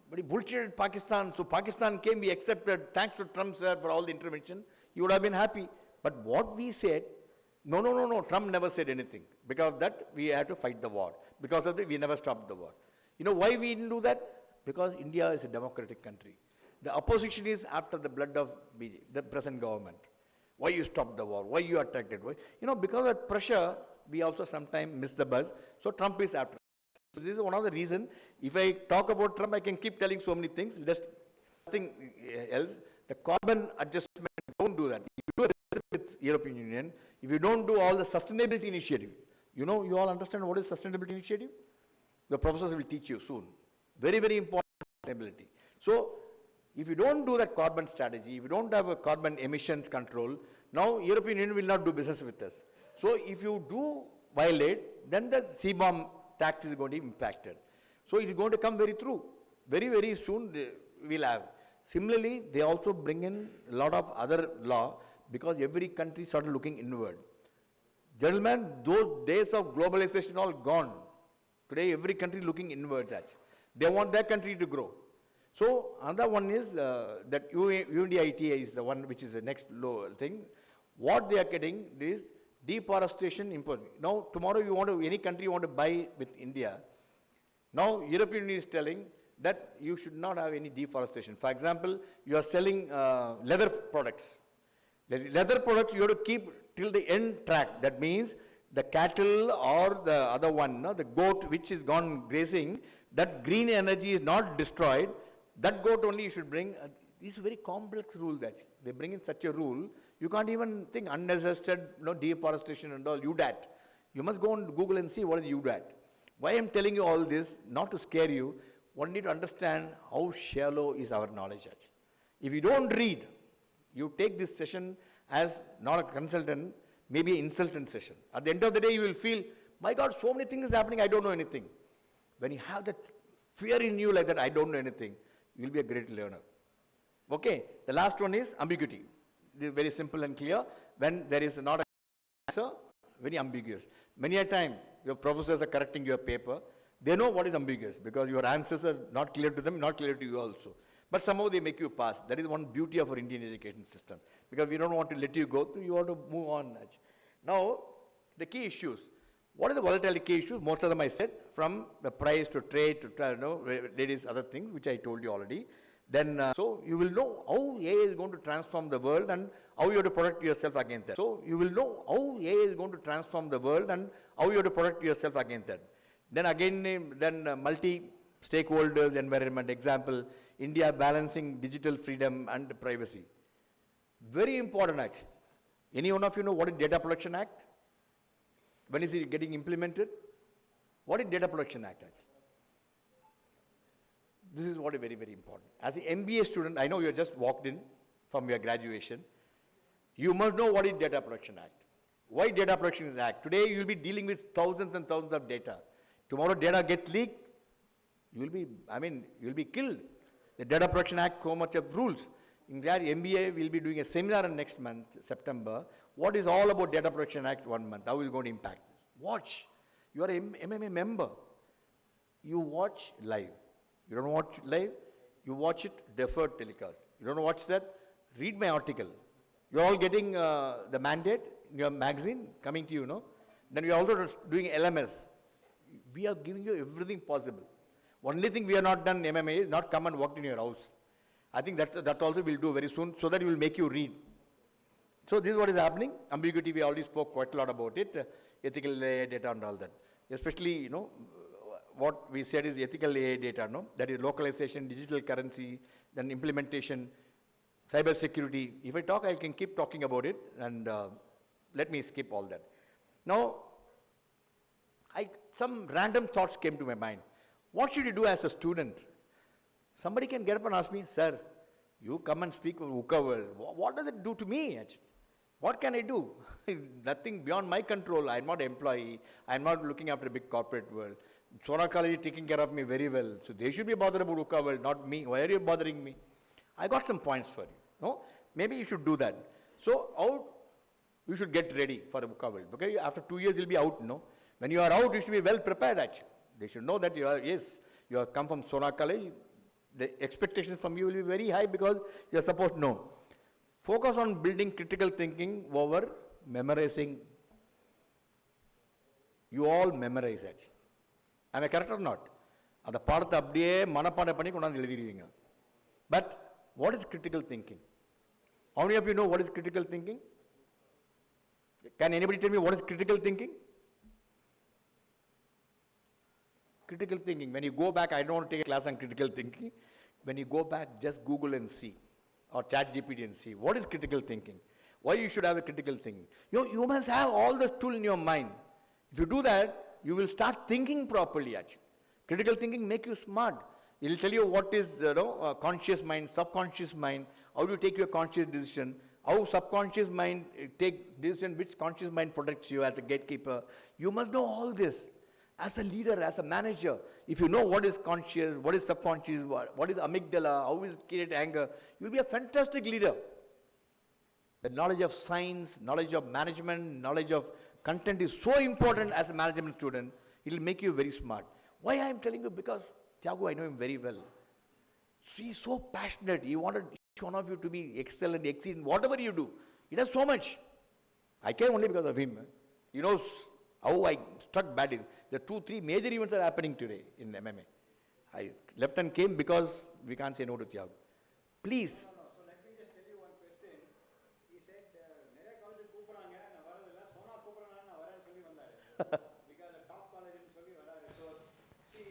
but he bullshitted Pakistan, so Pakistan came, we accepted, thanks to Trump, sir, for all the intervention, you would have been happy. But what we said, no, Trump never said anything. Because of that, we had to fight the war. Because of that, we never stopped the war. You know why we didn't do that? Because India is a democratic country. The opposition is after the blood of the present government. Why you stopped the war? Why you attacked it? Why? because of pressure, we also sometimes miss the buzz. So Trump is after. So this is one of the reasons. If I talk about Trump, I can keep telling so many things. Just nothing else. The carbon adjustment, don't do that. You do it with European Union. If you don't do all the sustainability initiative, you all understand what is sustainability initiative? The professors will teach you soon. Very, very important sustainability. So, if you don't do that carbon strategy, if you don't have a carbon emissions control, now European Union will not do business with us. So, if you do violate, then the CBOM tax is going to be impacted. So, it is going to come very true. Very, very soon we'll have. Similarly, they also bring in a lot of other law because every country started looking inward. Gentlemen, those days of globalization all gone. Today, every country looking inwards. They want their country to grow. So another one is that UNDITA is the one which is the next low thing. What they are getting is deforestation important. Now tomorrow you want to, any country you want to buy with India, now European Union is telling that you should not have any deforestation. For example, you are selling leather products. The leather products you have to keep till the end track. That means the cattle or the other one, no, the goat which is gone grazing, that green energy is not destroyed. That goat only you should bring. These are very complex rules actually. They bring in such a rule, you can't even think unassisted, deforestation and all, UDAT. You must go on Google and see what is UDAT. Why I'm telling you all this, not to scare you, one need to understand how shallow is our knowledge actually. If you don't read, you take this session as not a consultant, maybe an insultant session. At the end of the day, you will feel, my God, so many things happening, I don't know anything. When you have that fear in you like that, I don't know anything, you will be a great learner. Okay, the last one is ambiguity. This is very simple and clear. When there is not an answer, very ambiguous. Many a time, your professors are correcting your paper. They know what is ambiguous because your answers are not clear to them, not clear to you also. But somehow they make you pass. That is one beauty of our Indian education system. Because we don't want to let you go through, you want to move on. Now, the key issues. What are the volatile key issues? Most of them I said, from the price to trade to various other things, which I told you already. Then, so you will know how AI is going to transform the world and how you have to protect yourself against that. So you will know how AI is going to transform the world and how you have to protect yourself against that. Then again, multi-stakeholders environment, example, India balancing digital freedom and privacy. Very important actually. Any one of you know what is Data Protection Act? When is it getting implemented? What is Data Protection Act actually? This is what is very, very important. As an MBA student, I know you have just walked in from your graduation. You must know what is Data Protection Act. Why Data Protection Act? Today you will be dealing with thousands and thousands of data. Tomorrow data gets leaked, you will be killed. The Data Protection Act, so much of rules. In that MBA, we will be doing a seminar next month, September. What is all about Data Protection Act 1 month? How is it going to impact? Watch. You are an MMA member. You watch live. You don't watch live, you watch it deferred telecast. You don't watch that, read my article. You're all getting the mandate in your magazine coming to you, no? Then we are also doing LMS. We are giving you everything possible. Only thing we have not done MMA is not come and walk in your house. I think that also we'll do very soon so that we will make you read. So this is what is happening. Ambiguity, we already spoke quite a lot about it. Ethical AI data and all that. Especially, what we said is ethical AI data, no? That is localization, digital currency, then implementation, cyber security. If I talk, I can keep talking about it, and let me skip all that. Now, some random thoughts came to my mind. What should you do as a student? Somebody can get up and ask me, sir, you come and speak of VUCA world. What does it do to me actually? What can I do? Nothing beyond my control. I'm not an employee. I'm not looking after a big corporate world. Sona College is taking care of me very well. So they should be bothered about VUCA world, not me. Why are you bothering me? I got some points for you. No? Maybe you should do that. So you should get ready for the VUCA world. Because after 2 years, you'll be out, no? When you are out, you should be well prepared actually. They should know that you have come from Sona College. The expectations from you will be very high because you are supposed to know. Focus on building critical thinking over memorizing. You all memorize actually. Am I correct or not? At the part of the abdiye manapada pani kondan eludirivinga. But what is critical thinking? How many of you know what is critical thinking? Can anybody tell me what is critical thinking? Critical thinking. When you go back, I don't want to take a class on critical thinking. When you go back, just Google and see, or ChatGPT and see what is critical thinking. Why you should have a critical thinking? You must have all the tool in your mind. If you do that, you will start thinking properly actually. Critical thinking make you smart. It will tell you what is conscious mind, subconscious mind, how do you take your conscious decision, how subconscious mind take decision, which conscious mind protects you as a gatekeeper. You must know all this. As a leader, as a manager, if you know what is conscious, what is subconscious, what is amygdala, how is create anger, you will be a fantastic leader. The knowledge of science, knowledge of management, knowledge of content is so important as a management student. It will make you very smart. Why I am telling you? Because Thiago, I know him very well. He's so passionate. He wanted each one of you to be excellent, exceed in whatever you do. He does so much. I came only because of him. He knows how I struck bad. The 2-3 major events are happening today in MMA. I left and came because we can't say no to Thiago. Please. So let me just tell you one question. He said, "Nere college கூப்பிடுறாங்க நான் வரதில்லை Sona கூப்பிடுறாங்க நான் வரேன்னு சொல்லி வந்தாரு." Because the top college னு சொல்லி வராரு. So see,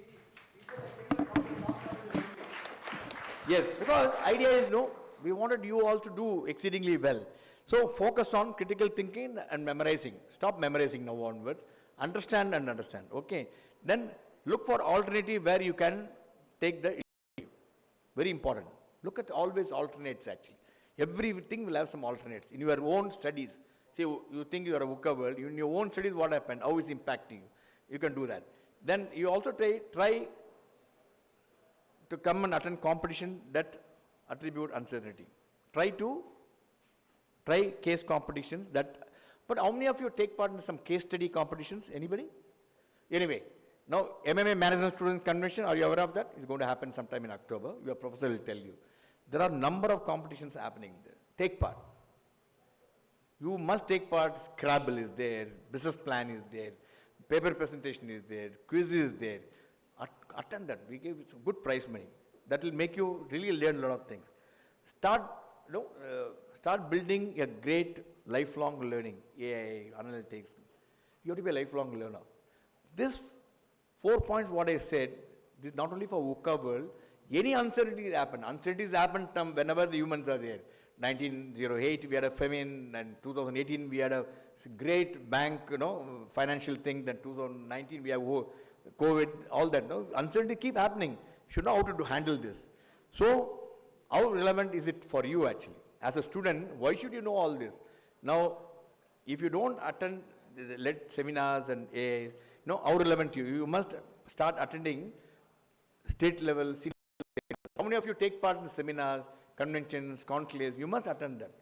people are saying top college. Yes, because idea is no, we wanted you all to do exceedingly well. So focus on critical thinking and memorizing. Stop memorizing now onwards. Understand and understand. Okay. Then look for alternative where you can take the initiative. Very important. Look at always alternates actually. Everything will have some alternates. In your own studies, say you think you are a VUCA world, in your own studies what happened, how is impacting you. You can do that. Then you also try to come and attend competition that attribute uncertainty. Try case competitions that, but how many of you take part in some case study competitions? Anybody? Anyway, now MMA Management Students Convention, are you aware of that? It's going to happen sometime in October. Your professor will tell you. There are number of competitions happening there. Take part. You must take part. Scrabble is there, business plan is there, paper presentation is there, quiz is there. Attend that. We give some good prize money. That will make you really learn a lot of things. Start building a great lifelong learning. AI, analytics. You have to be a lifelong learner. This 4 points what I said, this is not only for VUCA world. Any uncertainties happen. Uncertainties happen whenever the humans are there. 1908 we had a famine, and 2018 we had a great bank, financial thing. Then 2019 we have COVID, all that. Uncertainty keep happening. You should know how to handle this. So, how relevant is it for you actually? As a student, why should you know all this? Now, if you don't attend the led seminars and how relevant to you? You must start attending state level, senior level. How many of you take part in seminars, conventions, conclaves? You must attend that.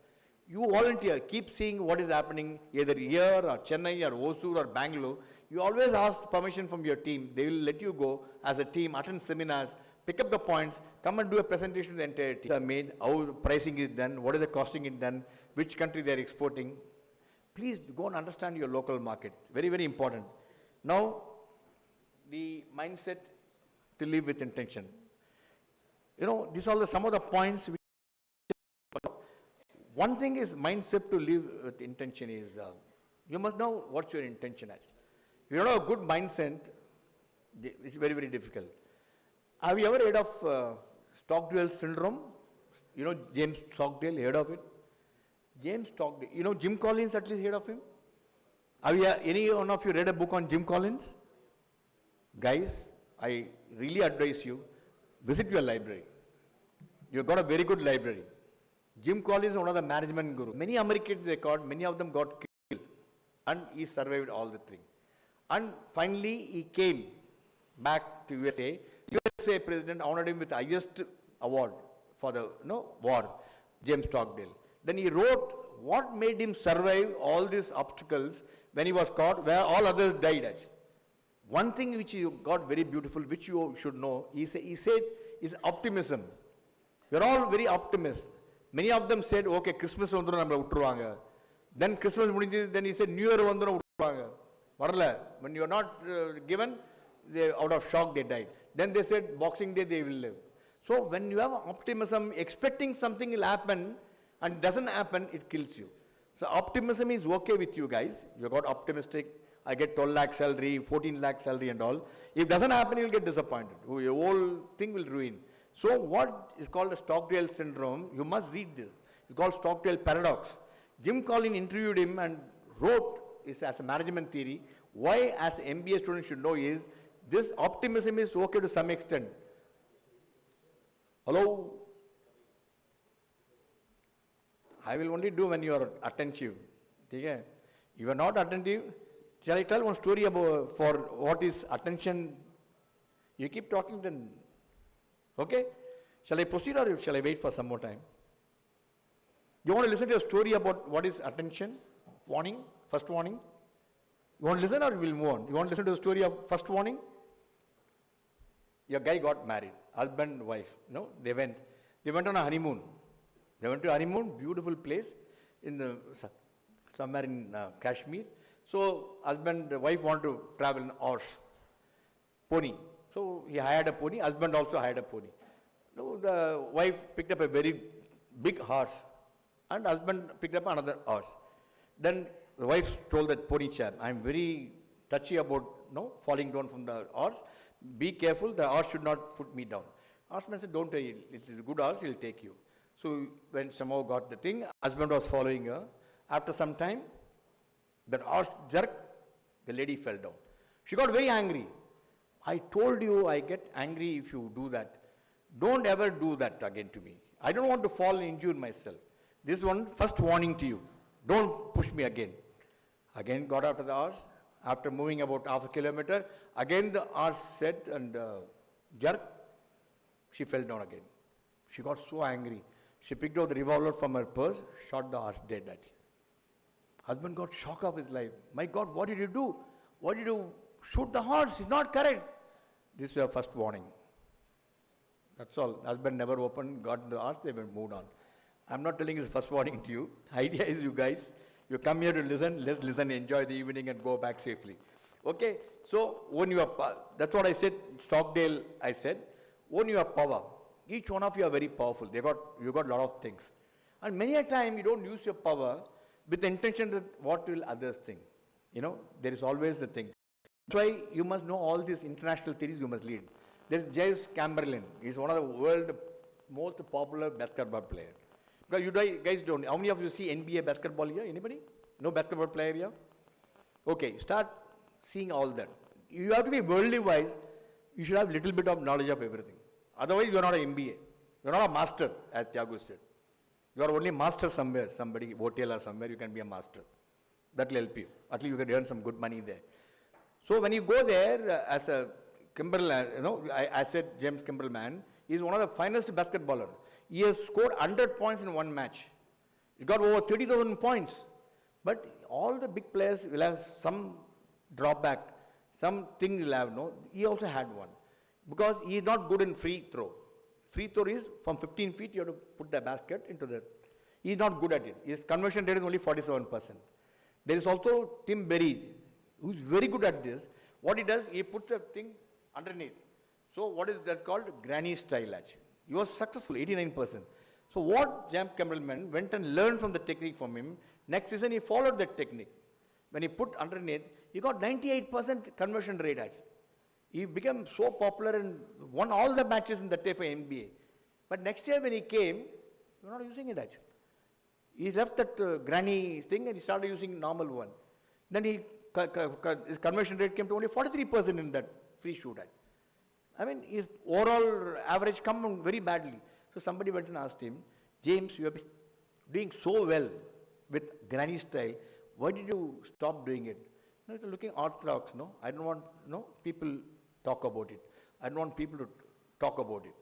You volunteer, keep seeing what is happening either here or Chennai or Hosur or Bangalore. You always ask permission from your team. They will let you go as a team, attend seminars, pick up the points, come and do a presentation to the entire team. Are made, how pricing is done, what is the costing is done, which country they are exporting. Please go and understand your local market. Very, very important. Now, the mindset to live with intention. These are some of the points. One thing is mindset to live with intention is, you must know what's your intention actually. If you don't have a good mindset, it's very, very difficult. Have you ever heard of Stockdale syndrome? James Stockdale, heard of it? James Stockdale. Jim Collins, at least heard of him? Have you, any one of you read a book on Jim Collins? Guys, I really advise you, visit your library. You've got a very good library. Jim Collins is one of the management gurus. Many Americans they caught, many of them got killed. And he survived all the thing. And finally, he came back to USA. USA president honored him with the highest award for the war, James Stockdale. Then he wrote what made him survive all these obstacles when he was caught, where all others died actually. One thing which you got very beautiful, which you should know, he said is optimism. We're all very optimists. Many of them said, okay, Christmas vandru namla utruvaanga. Then Christmas mudinjது, then he said New Year vandru utruvaanga. Varala. When you are not given, they out of shock they died. Then they said Boxing Day they will live. So when you have optimism, expecting something will happen and doesn't happen, it kills you. So optimism is okay with you guys. You got optimistic. I get 12 lakh salary, 14 lakh salary and all. If it doesn't happen, you'll get disappointed. Your whole thing will ruin. So what is called the Stockdale syndrome, you must read this. It's called Stockdale paradox. Jim Collins interviewed him and wrote this as a management theory. Why as an MBA student should know is, this optimism is okay to some extent. Hello? I will only do when you are attentive. Okay? If you are not attentive, shall I tell one story about for what is attention? You keep talking then. Okay? Shall I proceed or shall I wait for some more time? You want to listen to a story about what is attention? Warning? First warning? You want to listen or you will move on? You want to listen to the story of first warning? Your guy got married, husband and wife, they went on a honeymoon. They went to a honeymoon, beautiful place somewhere in Kashmir. So husband, the wife wanted to travel in horse, pony. So he hired a pony, husband also hired a pony. The wife picked up a very big horse and husband picked up another horse. Then the wife told that pony chap, I'm very touchy about falling down from the horse. Be careful, the horse should not put me down. Horseman said, don't worry, it is a good horse, he'll take you. So when somehow got the thing, husband was following her. After some time, the horse jerked, the lady fell down. She got very angry. I told you I get angry if you do that. Don't ever do that again to me. I don't want to fall and injure myself. This one, first warning to you. Don't push me again. Again got after the horse. After moving about half a kilometer, again the horse set and jerked. She fell down again. She got so angry. She picked out the revolver from her purse, shot the horse dead actually. Husband got shocked of his life. My God, what did you do? What did you shoot the horse? It's not correct. This is your first warning. That's all. Husband never opened, got the horse, they were moved on. I'm not telling it's first warning to you. Idea is you guys, you come here to listen, let's listen, enjoy the evening and go back safely. Okay, so own your power. That's what I said, Stockdale, I said, own your power. Each one of you are very powerful. You got a lot of things. And many a time you don't use your power with the intention that what will others think. There is always the thing. That's why you must know all these international theories you must lead. There's James Chamberlain. He's one of the world's most popular basketball player. Because you guys don't. How many of you see NBA basketball here? Anybody? No basketball player here? Okay, start seeing all that. You have to be worldly wise. You should have a little bit of knowledge of everything. Otherwise, you are not an MBA. You are not a master, as Thiago said. You are only master somewhere, somebody, Volatile or somewhere, you can be a master. That will help you. At least you can earn some good money there. So when you go there as a Kimberland, I said James Kimberland, he is one of the finest basketballer. He has scored 100 points in one match. He got over 30,000 points. But all the big players will have some drawback, something will have, he also had one. Because he is not good in free throw. Free throw is from 15 feet, you have to put the basket into the, he is not good at it. His conversion rate is only 47%. There is also Tim Berry, who is very good at this. What he does, he puts the thing underneath. So what is that called? Granny style actually. He was successful, 89%. So what James Campbellman went and learned from the technique from him, next season he followed that technique. When he put underneath, he got 98% conversion rate actually. He became so popular and won all the matches in that day for NBA. But next year when he came, we were not using it actually. He left that granny thing and he started using normal one. Then his conversion rate came to only 43% in that free shoot. I mean, his overall average come very badly. So somebody went and asked him, James, you have been doing so well with granny style. Why did you stop doing it? It's looking orthodox, no? I don't want people talk about it. I don't want people to talk about it.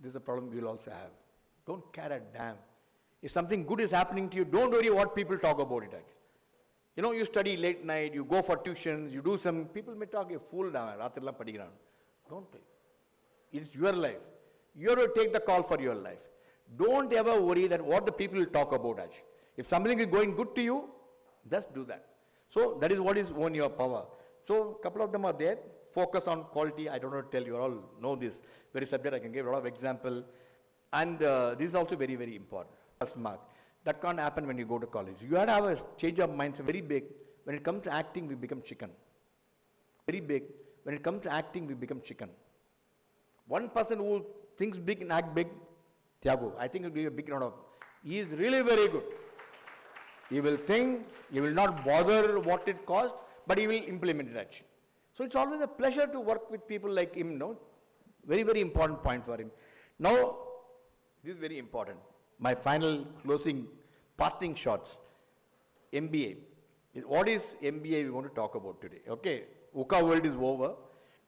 This is a problem we will also have. Don't care a damn. If something good is happening to you, don't worry what people talk about it actually. You study late night, you go for tuitions, you do some, people may talk, you fool down, don't take. It's your life. You have to take the call for your life. Don't ever worry that what the people will talk about actually. If something is going good to you, just do that. So that is what is own your power. So a couple of them are there. Focus on quality. I don't know to tell you, all know this very subject. I can give a lot of example. And this is also very, very important. First mark. That can't happen when you go to college. You have to have a change of mindset very big. When it comes to acting, we become chicken. Very big. When it comes to acting, we become chicken. One person who thinks big and act big, Thiago, I think he will be a big round of. He is really very good. He will think, he will not bother what it costs, but he will implement it actually. So it's always a pleasure to work with people like him, Very, very important point for him. Now, this is very important. My final closing, parting shots. MBA. What is MBA we want to talk about today? Okay, VUCA world is over.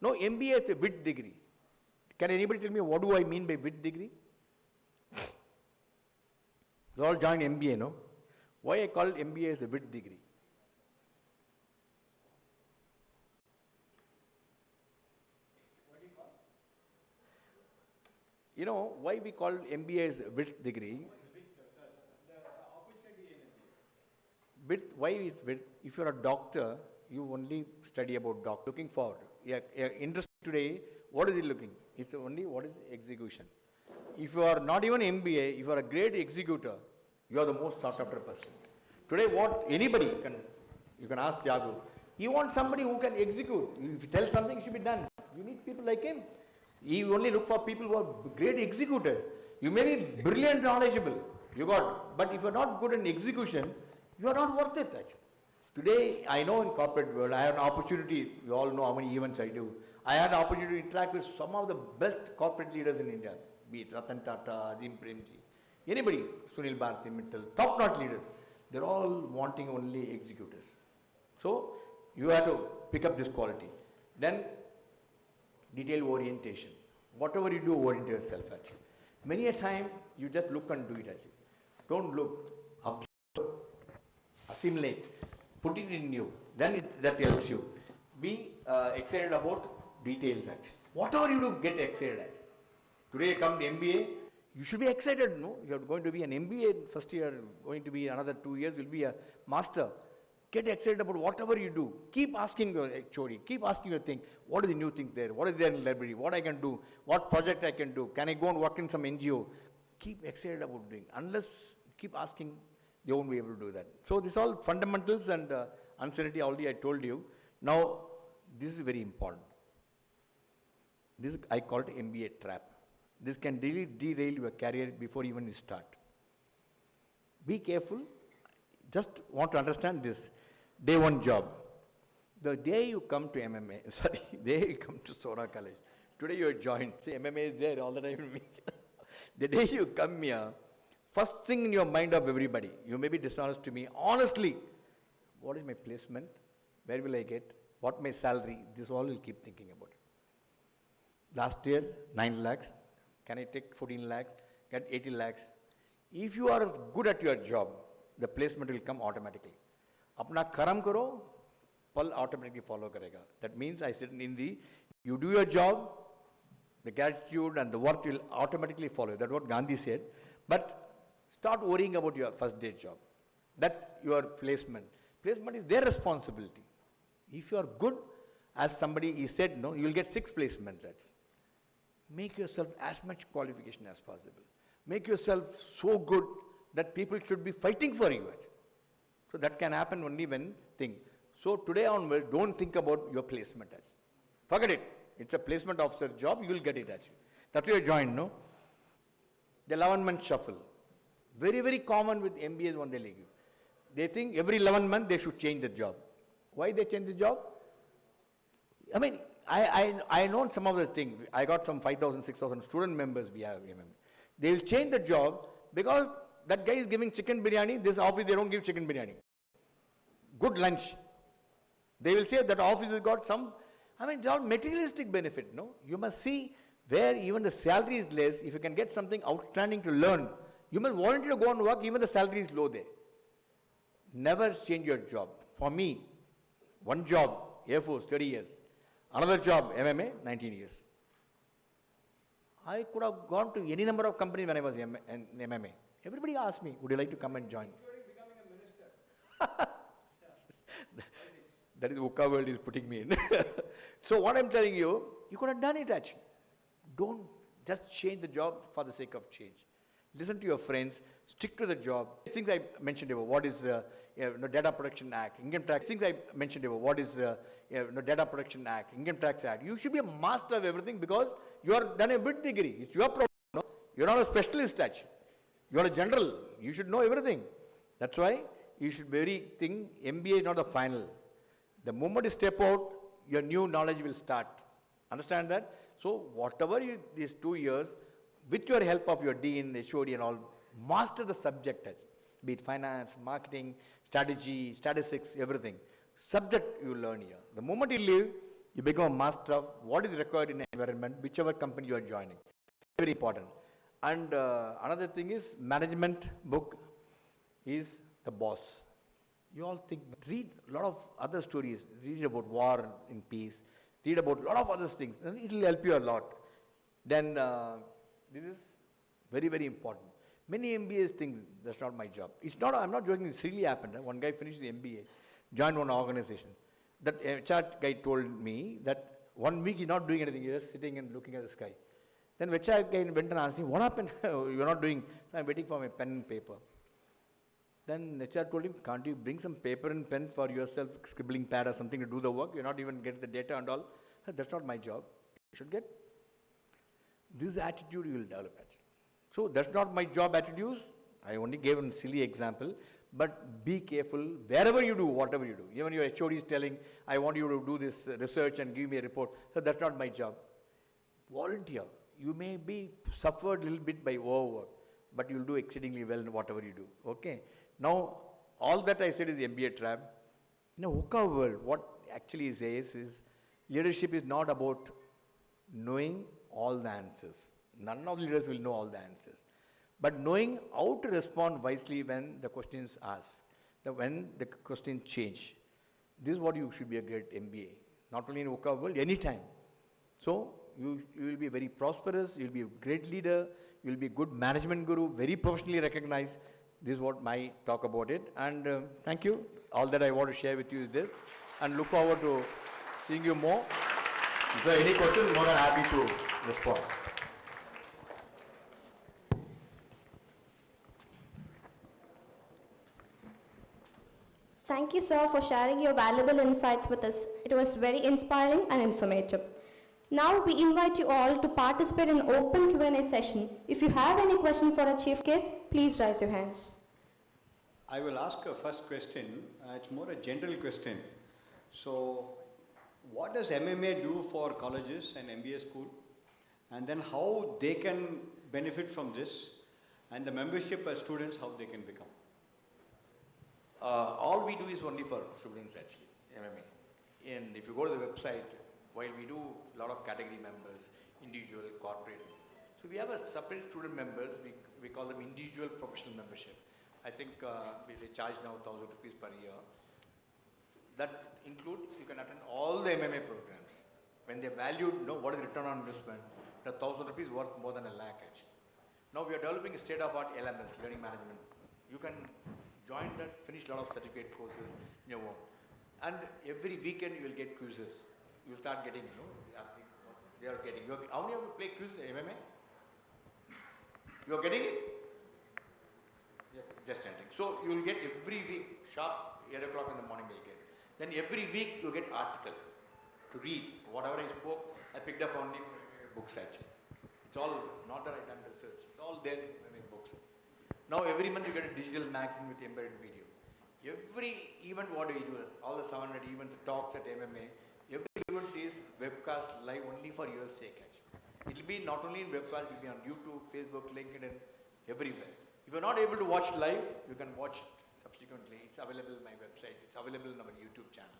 Now, MBA is a with degree. Can anybody tell me what do I mean by with degree? You all join MBA, no? Why I call MBA as a with degree? What do you call? You know why we call MBA as width degree? Width, why is width? If you're a doctor, you only study about doctor. Looking forward. Yeah, industry today, what is it looking? It's only what is execution. If you are not even MBA, if you are a great executor, you are the most sought after person. Today, what anybody can, you can ask Thiagu. You want somebody who can execute. If you tell something, it should be done. You need people like him. You only look for people who are great executors. You may be brilliant, knowledgeable. You got, but if you are not good in execution, you are not worth it actually. Today, I know in corporate world, I have an opportunity, you all know how many events I do. I had an opportunity to interact with some of the best corporate leaders in India, be it Ratan Tata, Azim Premji, anybody, Sunil Bharti Mittal, top-notch leaders. They're all wanting only executors. So, you have to pick up this quality. Then, detail orientation. Whatever you do, orient yourself actually. Many a time, you just look and do it actually. Don't look, observe, assimilate, put it in you. Then that helps you. Be excited about details actually. Whatever you do, get excited actually. Today you come to MBA, you should be excited, no? You are going to be an MBA first year, going to be another 2 years, you'll be a master. Get excited about whatever you do. Keep asking your HOD, keep asking your thing. What is the new thing there? What is there in the library? What I can do? What project I can do? Can I go and work in some NGO? Keep excited about doing. Unless keep asking, they won't be able to do that. So this all fundamentals and uncertainty already I told you. Now, this is very important. This is, I call it MBA trap. This can really derail your career before even you start. Be careful. Just want to understand this. Day one job. The day you come to MMA, sorry, day you come to Sona College, today you are joined. See, MMA is there all the time. The day you come here, first thing in your mind of everybody, you may be dishonest to me, honestly, what is my placement? Where will I get? What my salary? This all will keep thinking about it. Last year, 9 lakhs. Can I take 14 lakhs? Get 80 lakhs? If you are good at your job, the placement will come automatically. Apna karam karo, pal automatically follow karega. That means I said in Hindi, you do your job, the gratitude and the worth will automatically follow. That's what Gandhi said. But start worrying about your first day job. That your placement. Placement is their responsibility. If you are good, as somebody he said, no, you will get 6 placements actually. Make yourself as much qualification as possible. Make yourself so good that people should be fighting for you actually. So that can happen only when thing. So today onward, don't think about your placement actually. Forget it. It's a placement officer job, you will get it actually. That's why you joined, no? The 11-month shuffle. Very, very common with MBAs when they leave you. They think every 11 months they should change the job. Why they change the job? I mean, I know some of the things. I got some 5,000, 6,000 student members we have. They will change the job because that guy is giving chicken biryani, this office they don't give chicken biryani. Good lunch. They will say that office has got some, I mean, it's all materialistic benefit, no? You must see where even the salary is less, if you can get something outstanding to learn, you must volunteer to go and work, even the salary is low there. Never change your job. For me, one job, Air Force, 30 years. Another job, MMA, 19 years. I could have gone to any number of companies when I was in MMA. Everybody asked me, would you like to come and join? Including becoming a minister. That is VUCA world is putting me in. So what I'm telling you, you could have done it actually. Don't just change the job for the sake of change. Listen to your friends, stick to the job. Things I mentioned about what is the Data Protection Act, Income Tax. Things I mentioned about what is the Data Protection Act, Income Tax Act. You should be a master of everything because you are done a bit degree. It's your problem. No? You're not a specialist actually. You are a general. You should know everything. That's why you should very think MBA is not the final. The moment you step out, your new knowledge will start. Understand that? So whatever you, these 2 years, with your help of your dean, HOD and all, master the subject, be it finance, marketing, strategy, statistics, everything. Subject you learn here. The moment you leave, you become a master of what is required in an environment, whichever company you are joining. Very important. And another thing is, management book is the boss. You all think, read a lot of other stories, read about war and peace, read about a lot of other things, and it will help you a lot. Then This is very, very important. Many MBAs think that's not my job. It's not, I'm not joking, it's really happened. One guy finished the MBA, joined one organization. That HR guy told me that 1 week he's not doing anything, he's just sitting and looking at the sky. Then HR guy went and asked him, what happened? You're not doing, so I'm waiting for my pen and paper. Then HR told him, can't you bring some paper and pen for yourself, scribbling pad or something to do the work? You're not even getting the data and all. That's not my job. You should get this attitude you will develop actually. So that's not my job attitudes. I only gave a silly example, but be careful wherever you do, whatever you do. Even your HOD is telling, I want you to do this research and give me a report. So that's not my job. Volunteer. You may be suffered a little bit by overwork, but you'll do exceedingly well in whatever you do. Okay. Now, all that I said is the MBA trap. In a VUCA world, what actually says is leadership is not about knowing all the answers. None of the leaders will know all the answers. But knowing how to respond wisely when the question is asked, when the question change. This is what you should be a great MBA. Not only in VUCA world, anytime. So, you will be very prosperous, you will be a great leader, you will be a good management guru, very professionally recognized. This is what my talk about it. And thank you. All that I want to share with you is this. And look forward to seeing you more. If there are any questions, more than happy to respond. Thank you, sir, for sharing your valuable insights with us. It was very inspiring and informative. Now we invite you all to participate in an open Q&A session. If you have any question for our chief guest, please raise your hands. I will ask a first question. It's more a general question. So, what does MMA do for colleges and MBA school? And then how they can benefit from this? And the membership as students, how they can become? All we do is only for students actually, MMA. And if you go to the website, while we do a lot of category members, individual, corporate. So we have a separate student members, we call them individual professional membership. I think they charge now 1,000 rupees per year. That include, you can attend all the MMA programs. When they valued, what is return on investment, the 1,000 rupees worth more than a lakh actually. Now we are developing a state-of-art LMS, learning management. You can join that, finish a lot of certificate courses in your own. And every weekend you will get quizzes. You will start getting, they are getting. How many of you play quiz MMA? You are getting it? Yes, just entering. So you will get every week, sharp 8 o'clock in the morning you'll get. Then every week you get article to read. Whatever I spoke, I picked up only books actually. It's all, not that I done research, it's all there in books. Now every month you get a digital magazine with embedded video. Every event what do we do? All the 700 events, talks at MMA, every event is webcast live only for your sake actually. It will be not only in webcast, it will be on YouTube, Facebook, LinkedIn, everywhere. If you are not able to watch live, you can watch subsequently. It's available on my website, it's available on our YouTube channel.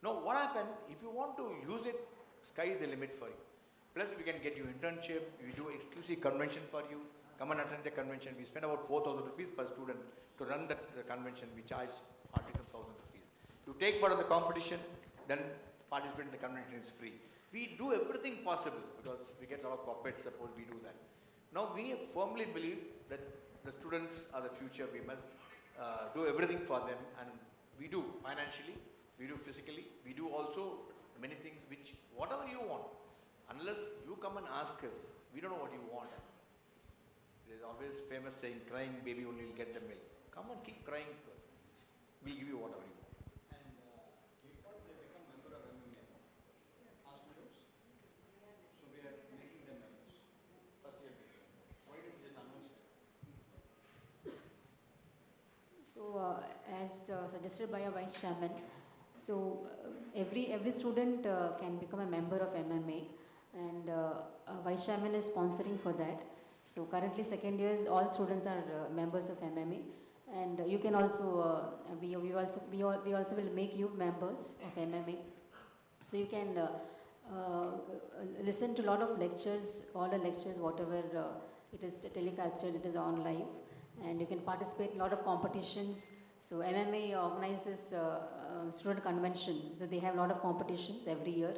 Now what happened, if you want to use it, sky is the limit for you. Plus we can get you internship, we do exclusive convention for you. Come and attend the convention. We spend about 4,000 rupees per student to run the convention. We charge hardly some 1,000 rupees. You take part of the competition, then participate in the convention is free. We do everything possible because we get a lot of corporate support, we do that. Now we firmly believe that the students are the future. We must do everything for them, and we do financially, we do physically, we do also many things which, whatever you want, unless you come and ask us, we don't know what you want. There's always famous saying, crying baby only will get the milk. Come and keep crying first. We'll give you whatever you want. And before they become member of MMA, our students, so we are making them members. First year beginning. Why did you just announce it? So, as suggested by our Vice Chairman, so every student can become a member of MMA, and Vice Chairman is sponsoring for that. So currently second years, all students are members of MMA, and you can also, we also will make you members of MMA. So you can listen to a lot of lectures, all the lectures, whatever it is telecasted, it is on live, and you can participate in a lot of competitions. So MMA organizes student conventions, so they have a lot of competitions every year,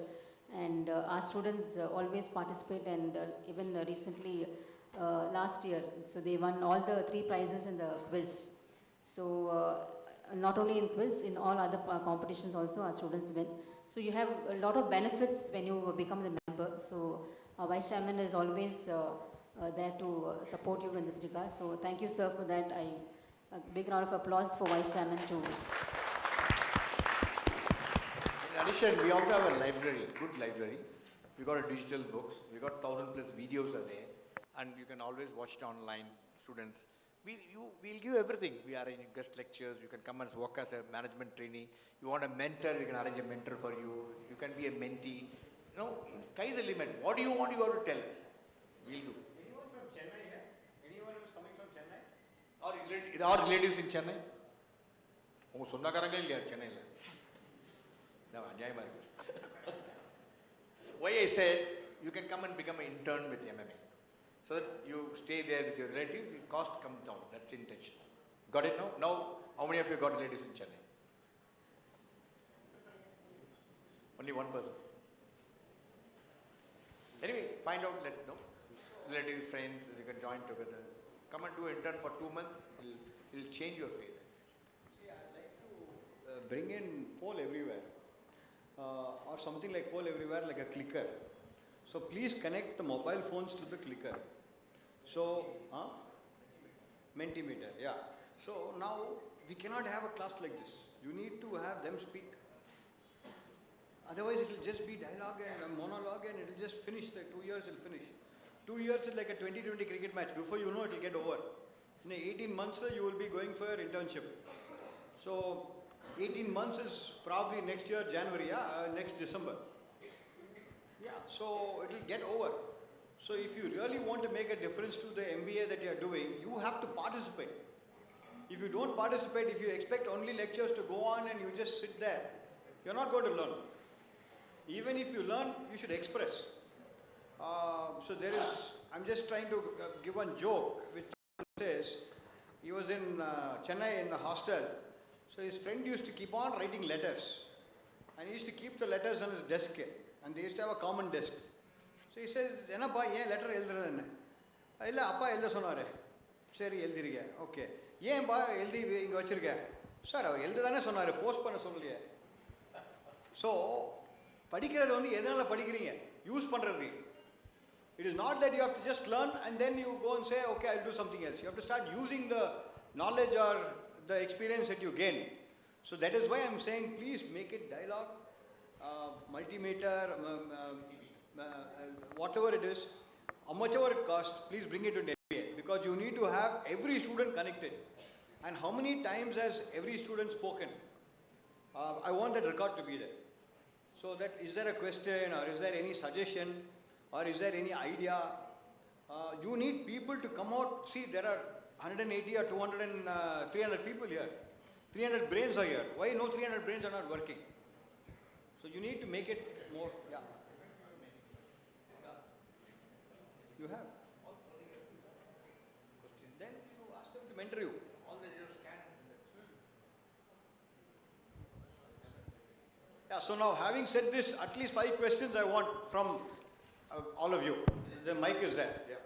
and our students always participate, and even recently last year. So they won all the 3 prizes in the quiz. So not only in quiz, in all other competitions also our students win. So you have a lot of benefits when you become the member. So our Vice Chairman is always there to support you in this regard. So thank you, sir, for that. A big round of applause for Vice Chairman too. In addition, we also have a library, good library. We got a digital books. We got 1,000 plus videos are there, and you can always watch it online. Students, we'll give everything. We arrange guest lectures. You can come and work as a management trainee. You want a mentor? We can arrange a mentor for you. You can be a mentee. You know, sky's the limit. What do you want? You have to tell us. We'll do. Anyone from Chennai here? Anyone who's coming from Chennai? Or relatives in Chennai? Oh, Sona karanga illaya Chennai la. No, Anjani. Why I said you can come and become an intern with MMA. So that you stay there with your relatives, the cost comes down. That's the intention. Got it now? Now, how many of you got relatives in Chennai? Only one person. Anyway, find out, let know. Relatives, friends, you can join together. Come and do an intern for 2 months. It'll change your faith. See, I'd like to bring in poll everywhere. Or something like poll everywhere, like a clicker. So please connect the mobile phones to the clicker. So, Mentimeter, yeah. So now we cannot have a class like this. You need to have them speak. Otherwise it will just be dialogue and a monologue and it will just finish. The 2 years will finish. 2 years is like a 20-20 cricket match. Before you know it will get over. In 18 months you will be going for your internship. So 18 months is probably next year January, next December. Yeah, so it will get over. So if you really want to make a difference to the MBA that you are doing, you have to participate. If you don't participate, if you expect only lectures to go on and you just sit there, you're not going to learn. Even if you learn, you should express. So there is, I'm just trying to give one joke which says, he was in Chennai in the hostel. So his friend used to keep on writing letters. And he used to keep the letters on his desk. And they used to have a common desk. So he says, "Enappa, yen letter elduradhu?" "Illa, appa elda sonnaru." "Seri eldirige." "Okay. Yen ba eldi inga vechirukka?" "Sir, avaru eldudane sonnaru, post panna sollaliye." So, padikkiradhu vandu edanaala padikkiringa? Use pandradhu. It is not that you have to just learn and then you go and say, "Okay, I'll do something else." You have to start using the knowledge or the experience that you gain. So that is why I'm saying, please make it dialogue, multimeter, whatever it is, how much ever it costs, please bring it to MBA because you need to have every student connected. And how many times has every student spoken? I want that record to be there. So that is there a question or is there any suggestion or is there any idea? You need people to come out. See, there are 180 or 200 and 300 people here. 300 brains are here. Why no 300 brains are not working? So you need to make it more, yeah. You have. Then you ask them to mentor you. All the scans. Yeah, so now having said this, at least 5 questions I want from all of you. The mic is there. Yeah.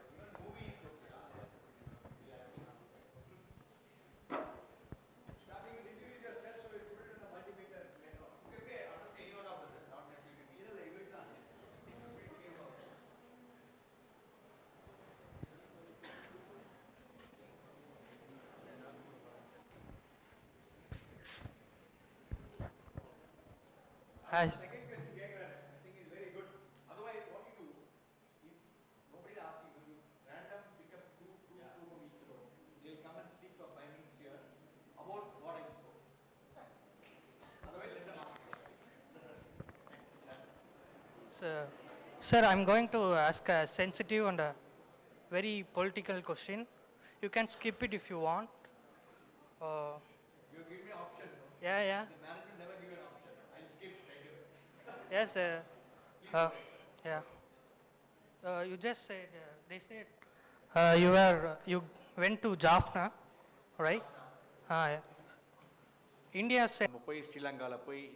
Hi. Second question, I think is very good. Otherwise, what you do, if nobody is asking, you random pick up two from each row. They'll come and speak for 5 minutes here about what I spoke. Otherwise, let them ask. Sir, I'm going to ask a sensitive and a very political question. You can skip it if you want. You give me an option. Yeah. The management never give you an option. I'll skip straight away. Yes, yeah. You just said, they said you went to Jaffna, right? Yeah. India said, Sri Lanka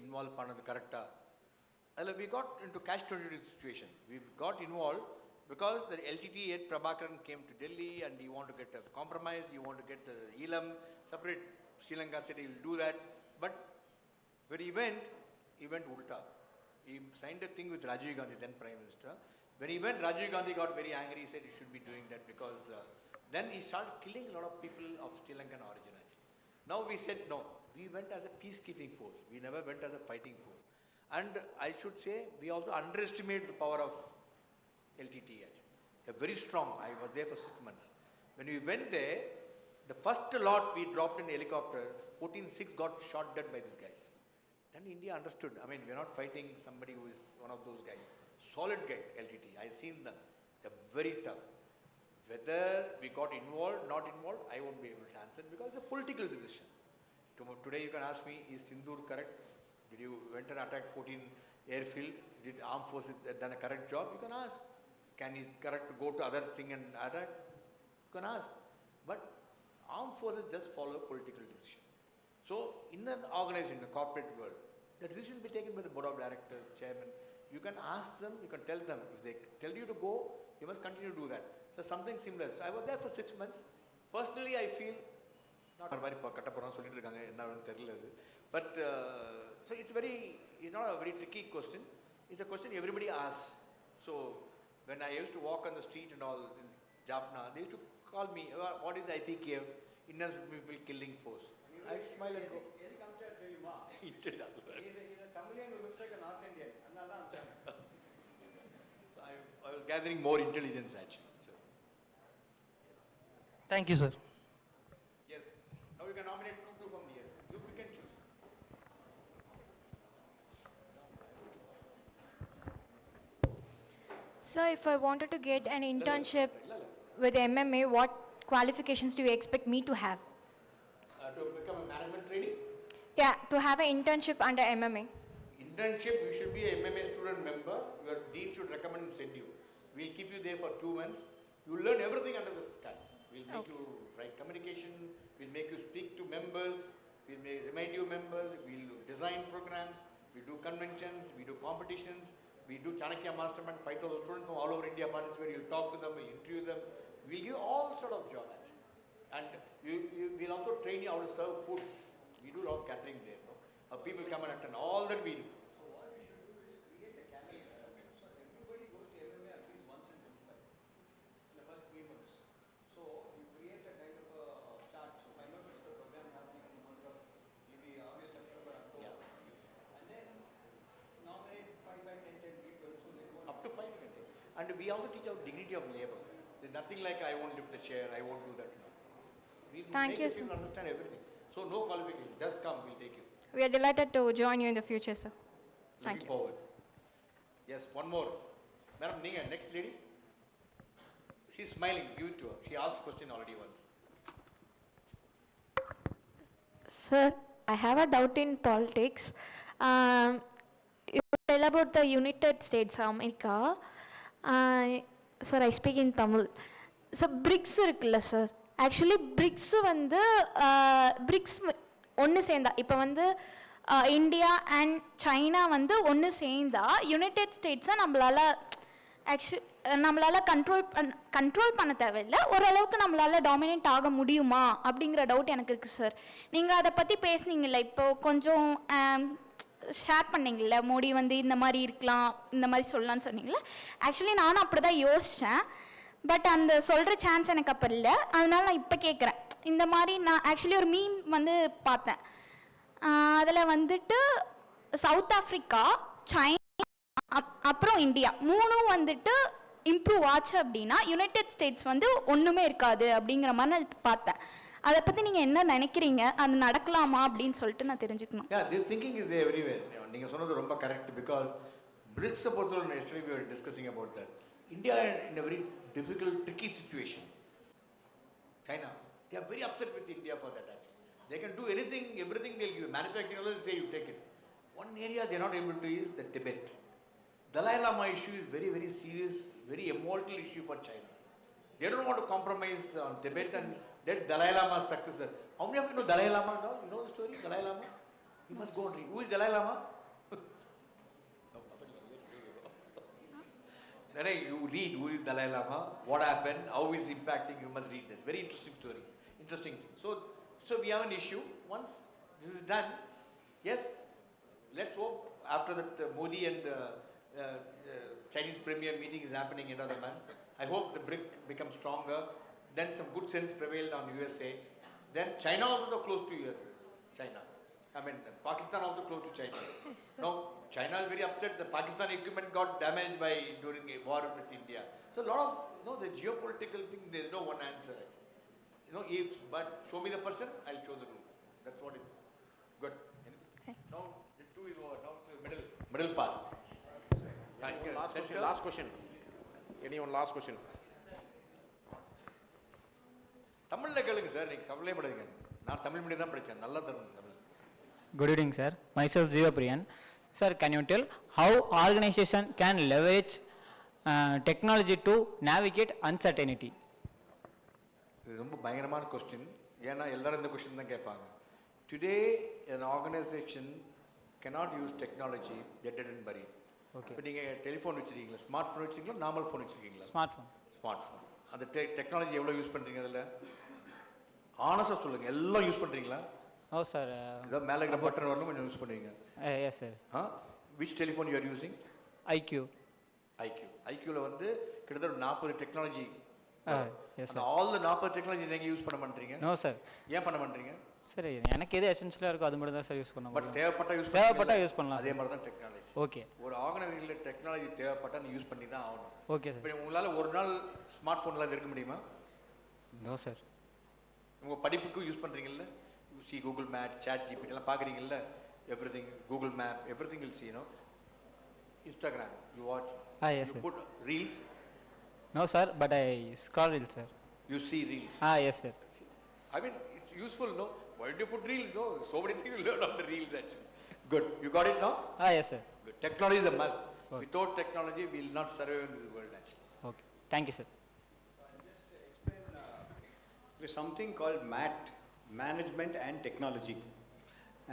involved பண்ணது கரெக்டா? We got into catch-22 situation. We got involved, Because the LTT head Prabhakaran came to Delhi and he wanted to get a compromise, he wanted to get the Elam, separate Sri Lanka said he will do that. But when he went ulta. He signed a thing with Rajiv Gandhi, then Prime Minister. When he went, Rajiv Gandhi got very angry. He said he should be doing that because then he started killing a lot of people of Sri Lankan origin actually. Now we said no. We went as a peacekeeping force. We never went as a fighting force. And I should say we also underestimate the power of LTT actually. They're very strong. I was there for 6 months. When we went there, the first lot we dropped in helicopter, 14-6 got shot dead by these guys. Then India understood. I mean, we're not fighting somebody who is one of those guys. Solid guy, LTT. I've seen them. They're very tough. Whether we got involved, not involved, I won't be able to answer because it's a political decision. Today you can ask me, is Sindoor correct? Did you went and attack 14 airfield? Did armed forces done a correct job? You can ask. Can he correct to go to other thing and attack? You can ask. But armed forces just follow political decision. So in an organization, in the corporate world, the decision will be taken by the board of directors, chairman. You can ask them, you can tell them. If they tell you to go, you must continue to do that. So something similar. So I was there for 6 months. Personally, I feel, not but so it's not a very tricky question. It's a question everybody asks. So when I used to walk on the street and all in Jaffna, they used to call me, what is IPKF? Indian People Killing Force. I smile and go. So I was gathering more intelligence actually. So, yes. Thank you, sir. Yes. Now you can nominate two from the yes. You can choose. So if I wanted to get an internship with MMA, what qualifications do you expect me to have? To become a management trainee? Yeah, to have an internship under MMA. Internship, you should be a MMA student member. Your dean should recommend and send you. We'll keep you there for 2 months. You'll learn everything under the sky. We'll make you write communication. We'll make you speak to members. We'll remind you members. We'll design programs. We do conventions. We do competitions. We do Chanakya Mastermind. 5,000 students from all over India participate. You'll talk to them. We'll interview them. We'll give all sort of job actually. And we'll also train you how to serve food. We do a lot of catering there. No? People come and attend. All that we do. So what we should do is create a calendar. So everybody goes to MMA at least once in the first 3 months. So you create a kind of a chart. So 5 months is the program happening in the month of maybe August, September, October. Yeah. And then nominate 5, 10 people. So they go up to 5 you can take. And we also teach our dignity of labor. There's nothing like I won't lift the chair, I won't do that. No. We Thank you, make people understand everything. So no qualification, just come, we'll take you. We are delighted to join you in the future, sir. Thank Looking you. forward. Yes, one more. Madam, next lady. She's smiling, give it to her. She asked question already once. Sir, I have a doubt in politics. You tell about the United States of America. Sir, I speak in Tamil. So, BRICS இருக்குல்ல sir, actually BRICS வந்து BRICS ஒன்று சேர்ந்தா, இப்போ வந்து India and China வந்து ஒன்று சேர்ந்தா United ஸ்டேட்ஸை நம்மளால் கண்ட்ரோல் பண்ண தேவையில்லை, ஓரளவுக்கு நம்மளால் டாமினேட் ஆக முடியுமா அப்படிங்கிற டவுட் எனக்கு இருக்குது சார். நீங்கள் அதை பற்றி பேசுனீங்கல்ல, இப்போ கொஞ்சம் ஷேர் பண்ணிங்கள்ல, மோடி வந்து இந்த மாதிரி இருக்கலாம், இந்த மாதிரி சொல்லலான்னு சொன்னீங்களே. ஆக்சுவலி நானும் அப்படி தான் யோசித்தேன், பட் அந்த சொல்கிற சான்ஸ் எனக்கு அப்போ இல்லை. அதனால நான் இப்போ கேட்குறேன். இந்த மாதிரி நான் ஆக்சுவலி ஒரு மீம் வந்து பார்த்தேன். அதில் வந்துட்டு சவுத் ஆஃப்ரிக்கா, சைனா, அப்புறம் இந்தியா மூணும் வந்துட்டு இம்ப்ரூவ் ஆச்சு அப்படின்னா யுனைடெட் ஸ்டேட்ஸ் வந்து ஒன்றுமே இருக்காது அப்படிங்கிற மாதிரி நான் பார்த்தேன். அதை பற்றி நீங்கள் என்ன நினைக்கிறீங்க, அது நடக்கலாமா அப்படின்னு சொல்லிட்டு நான் தெரிஞ்சுக்கணும். Yeah, this thinking is there everywhere. நீங்கள் சொன்னது ரொம்ப கரெக்ட். பிகாஸ் பிரிக்ஸை பொறுத்தவரை yesterday we were discussing about that. India in a very difficult, tricky situation. China, they are very upset with India for that actually. They can do anything, everything they'll give you. Manufacturing, they'll say you take it. One area they are not able to is the Tibet. Dalai Lama issue is very, very serious, very emotional issue for China. They don't want to compromise on Tibet and that Dalai Lama's successor. How many of you know Dalai Lama now? You know the story, Dalai Lama? You must go and read. Who is Dalai Lama? When you read who is Dalai Lama, what happened, how is impacting, you must read this. Very interesting story, interesting thing. So we have an issue. Once this is done, yes, let's hope after that Modi and Chinese Premier meeting is happening end of the month. I hope the BRIC becomes stronger. Then some good sense prevailed on USA. Then China also close to USA. China. I mean, Pakistan also close to China. Now, China is very upset. The Pakistan equipment got damaged during a war with India. So a lot of, the geopolitical thing, there is no one answer actually. But show me the person, I'll show the rule. That's what it is. Good. Anything? Now, the two is over. Now, the middle part. Last question. Anyone last question? தமிழ்ல கேளுங்க sir, நீங்க கவலைப்படாதீங்க. நான் Tamil medium தான் படிச்சேன். நல்லா Tamil. Good evening, sir. Myself, Jivapriyan. Sir, can you tell how organization can leverage technology to navigate uncertainty? இது ரொம்ப பயங்கரமான கொஸ்டின். ஏன்னா எல்லாரும் இந்த கொஸ்டின் தான் கேட்பாங்க. Today, an organization cannot use technology dead and buried. Okay. இப்போ நீங்க டெலிஃபோன் வச்சிருக்கீங்களா, ஸ்மார்ட் ஃபோன் வச்சிருக்கீங்களா, நார்மல் ஃபோன் வச்சிருக்கீங்களா? Smartphone. Smart phone. அந்த டெக்னாலஜி எவ்வளோ யூஸ் பண்ணுறீங்க அதில்? ஆனஸ்டாக சொல்லுங்கள், எல்லாம் யூஸ் பண்ணுறீங்களா? Oh, sir. ஏதோ மேலே இருக்கிற பட்டன் வரணும் கொஞ்சம் யூஸ் பண்ணுவீங்க. Yes, sir. Which telephone you are using? IQ. IQல வந்து கிட்டத்தட்ட 40 technology. Yes, sir. All the 40 technology நீங்கள் யூஸ் பண்ண பண்ணுறீங்க? No, sir. ஏன் பண்ண பண்ணுறீங்க? சரி, எனக்கு எது எசென்ஷியலாக இருக்கோ அது மட்டும் தான் சார் யூஸ் பண்ண பட் தேவைப்பட்டா யூஸ் பண்ணலாம். அதே மாதிரி தான் டெக்னாலஜி. ஓகே. ஒரு ஆர்கனைசேஷனில் டெக்னாலஜி தேவைப்பட்டா நீ யூஸ் பண்ணி தான் ஆகணும். Okay sir. இப்போ உங்களால் ஒரு நாள் ஸ்மார்ட் ஃபோனில் இருக்க முடியுமா? No sir. உங்கள் படிப்புக்கும் யூஸ் பண்ணுறீங்கல்ல, see Google map, ChatGPT எல்லாம் பார்க்குறீங்கல்ல, everything Google map, everything will see, Instagram, you watch, yes, you sir. put reels? No, sir, but I scroll reels, sir. You see reels? Yes, sir. I mean, it's useful, no? Why do you put reels, no? So many things you learn on the reels, actually. Good. You got it now? Yes, sir. Good. Technology is a must. Okay. Without technology, we will not survive in this world, actually. Okay. Thank you, sir. There is something called MAT, Management and Technology,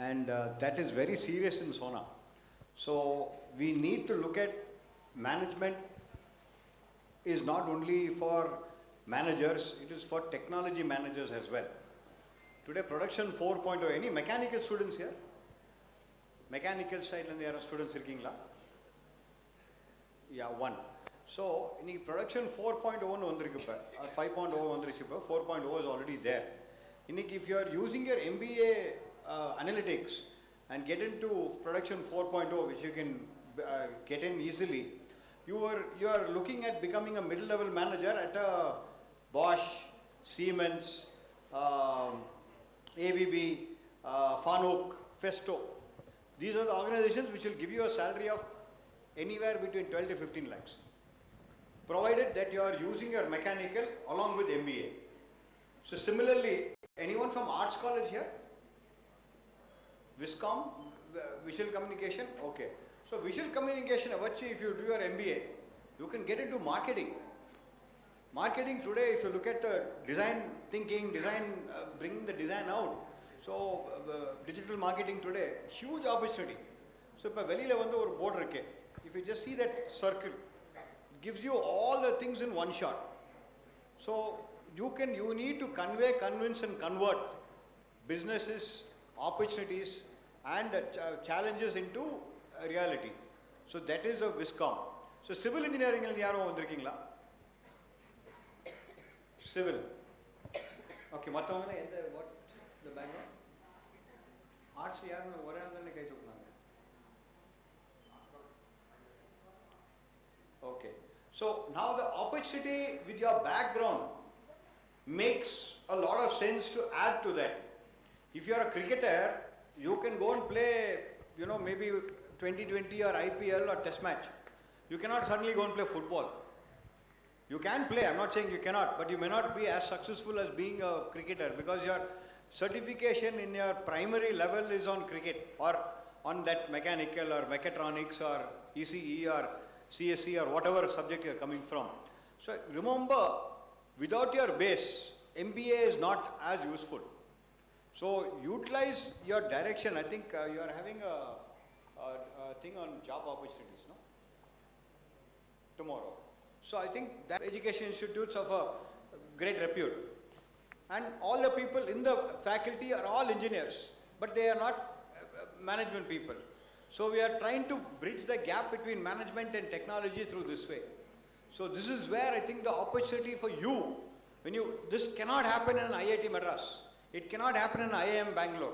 and that is very serious in Sona. So we need to look at management is not only for managers, it is for technology managers as well. Today production 4.0, any mechanical students here? Mechanical side and there are students irukingla? Yeah, one. So in production 4.0 nu vandirukku pa 5.0 vandiruchu pa 4.0 is already there. If you are using your MBA analytics and get into production 4.0, which you can get in easily, you are looking at becoming a middle level manager at a Bosch, Siemens, ABB, Fanuc, Festo. These are the organizations which will give you a salary of anywhere between 12 to 15 lakhs, provided that you are using your mechanical along with MBA. So similarly, anyone from arts college here? Viscom, visual communication, okay. So visual communication, if you do your MBA, you can get into marketing. Marketing today, if you look at the design thinking, bringing the design out. So digital marketing today, huge opportunity. So if velila vandu or board irukke, if you just see that circle, it gives you all the things in one shot. So you need to convey, convince and convert businesses, opportunities and challenges into reality. So that is a Viscom. So civil engineering il yaro vandirukingla? Civil. Okay, mathavanga what the background? Arts yaru oranga kai thuknanga. Okay. So now the opportunity with your background makes a lot of sense to add to that. If you are a cricketer, you can go and play, maybe 2020 or IPL or test match. You cannot suddenly go and play football. You can play, I'm not saying you cannot, but you may not be as successful as being a cricketer because your certification in your primary level is on cricket or on that mechanical or mechatronics or ECE or CSE or whatever subject you are coming from. So remember, without your base, MBA is not as useful. So utilize your direction. I think you are having a thing on job opportunities, no? Tomorrow. So I think that education institutes of a great repute. And all the people in the faculty are all engineers, but they are not management people. So we are trying to bridge the gap between management and technology through this way. So this is where I think the opportunity for you, this cannot happen in IIT Madras. It cannot happen in IIM Bangalore.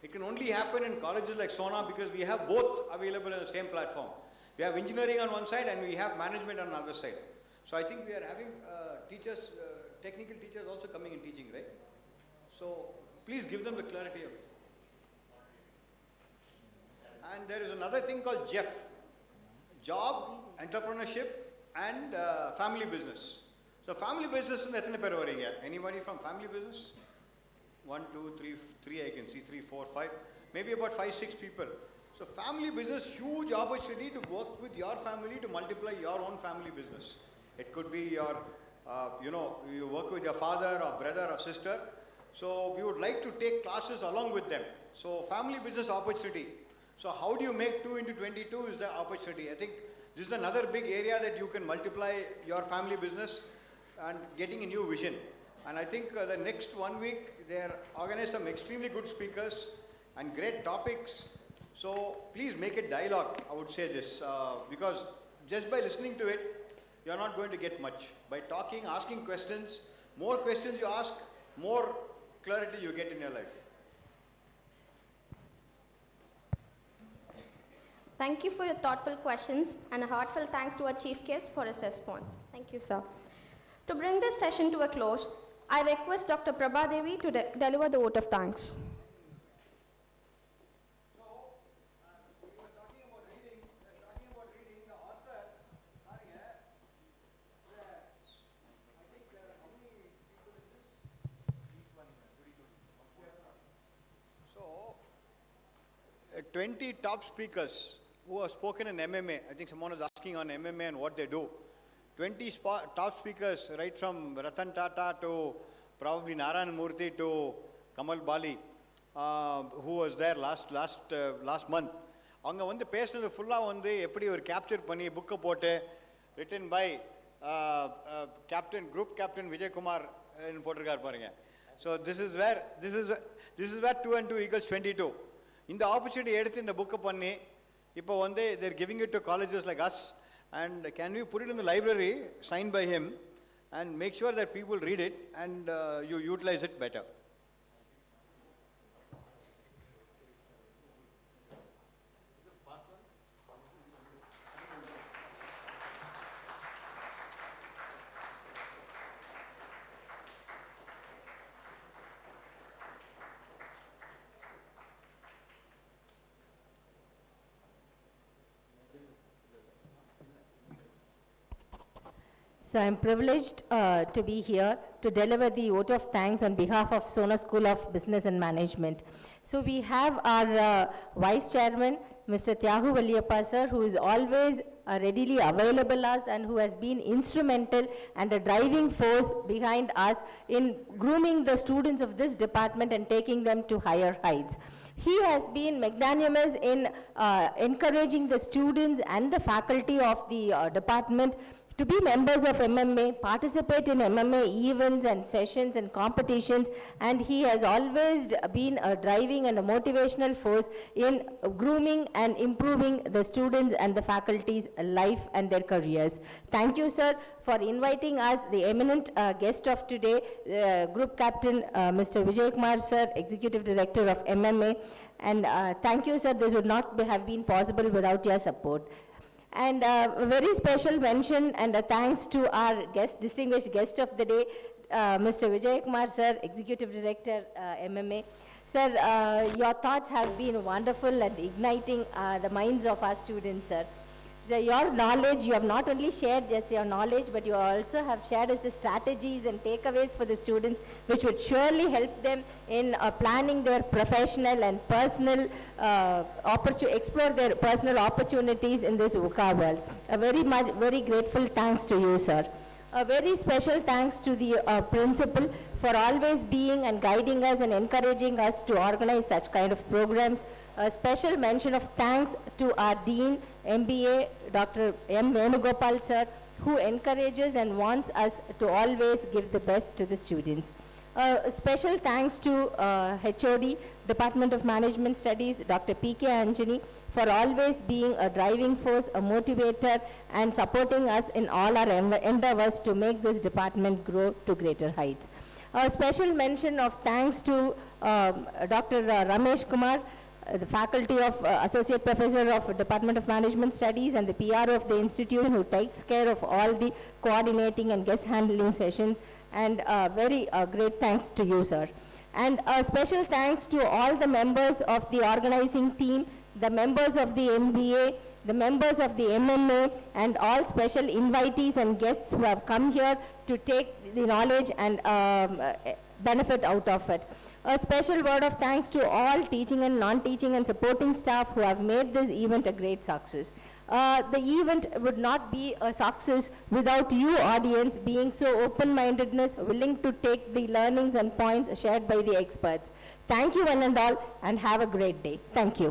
It can only happen in colleges like Sona because we have both available on the same platform. We have engineering on one side and we have management on the other side. So I think we are having teachers, technical teachers also coming and teaching, right? So please give them the clarity of it. And there is another thing called JEF, Job, Entrepreneurship and Family Business. So family business is anybody from family business? 1, 2, 3, 3 I can see, 3, 4, 5, maybe about 5, 6 people. So family business, huge opportunity to work with your family to multiply your own family business. It could be your, you work with your father or brother or sister. So we would like to take classes along with them. So family business opportunity. So how do you make 2 into 22 is the opportunity. I think this is another big area that you can multiply your family business and getting a new vision. And I think the next 1 week, they are organized some extremely good speakers and great topics. So please make it dialogue, I would say this, because just by listening to it, you're not going to get much. By talking, asking questions, more questions you ask, more clarity you get in your life. Thank you for your thoughtful questions and a heartfelt thanks to our chief guest for his response. Thank you, sir. To bring this session to a close, I request Dr. Prabha Devi to deliver the vote of thanks. So, 20 top speakers who have spoken in MMA. I think someone was asking on MMA and what they do. 20 top speakers, right from Ratan Tata to probably Narayan Murthy to Kamal Bali, who was there last month. அவங்க வந்து பேசுனது ஃபுல்லாக வந்து எப்படி ஒரு capture பண்ணி புக்கை போட்டு written by group captain Vijayakumar போட்டிருக்காரு பாருங்க. So this is where 2 and 2 equals 22. இந்த ஆப்பர்ச்சுனிட்டி எடுத்து இந்த புக்கை பண்ணி இப்போ வந்து they're giving it to colleges like us. And can we put it in the library, signed by him, and make sure that people read it and you utilize it better. So I'm privileged to be here to deliver the vote of thanks on behalf of Sona School of Business and Management. So we have our Vice Chairman, Mr. Tyagu Valliyappa sir, who is always readily available us and who has been instrumental and a driving force behind us in grooming the students of this department and taking them to higher heights. He has been magnanimous in encouraging the students and the faculty of the department to be members of MMA, participate in MMA events and sessions and competitions, and he has always been a driving and a motivational force in grooming and improving the students and the faculty's life and their careers. Thank you, sir, for inviting us, the eminent guest of today, Group Captain Mr. Vijayakumar, sir, Executive Director of MMA, and thank you, sir, this would not have been possible without your support. And a very special mention and a thanks to our distinguished guest of the day, Mr. Vijayakumar, sir, Executive Director, MMA. Sir, your thoughts have been wonderful and igniting the minds of our students, sir. Your knowledge, you have not only shared just your knowledge, but you also have shared us the strategies and takeaways for the students, which would surely help them in planning their professional and personal, explore their personal opportunities in this VUCA world. A very grateful thanks to you, sir. A very special thanks to the principal for always being and guiding us and encouraging us to organize such kind of programs. A special mention of thanks to our Dean, MBA, Dr. M. Venugopal sir, who encourages and wants us to always give the best to the students. Special thanks to HOD, Department of Management Studies, Dr. P.K. Anjani, for always being a driving force, a motivator, and supporting us in all our endeavors to make this department grow to greater heights. A special mention of thanks to Dr. Ramesh Kumar, the faculty of Associate Professor of Department of Management Studies and the PR of the institution, who takes care of all the coordinating and guest handling sessions, and very great thanks to you, sir. And a special thanks to all the members of the organizing team, the members of the MBA, the members of the MMA, and all special invitees and guests who have come here to take the knowledge and benefit out of it. A special word of thanks to all teaching and non-teaching and supporting staff who have made this event a great success. The event would not be a success without you, audience, being so open-mindedness, willing to take the learnings and points shared by the experts. Thank you one and all, and have a great day. Thank you.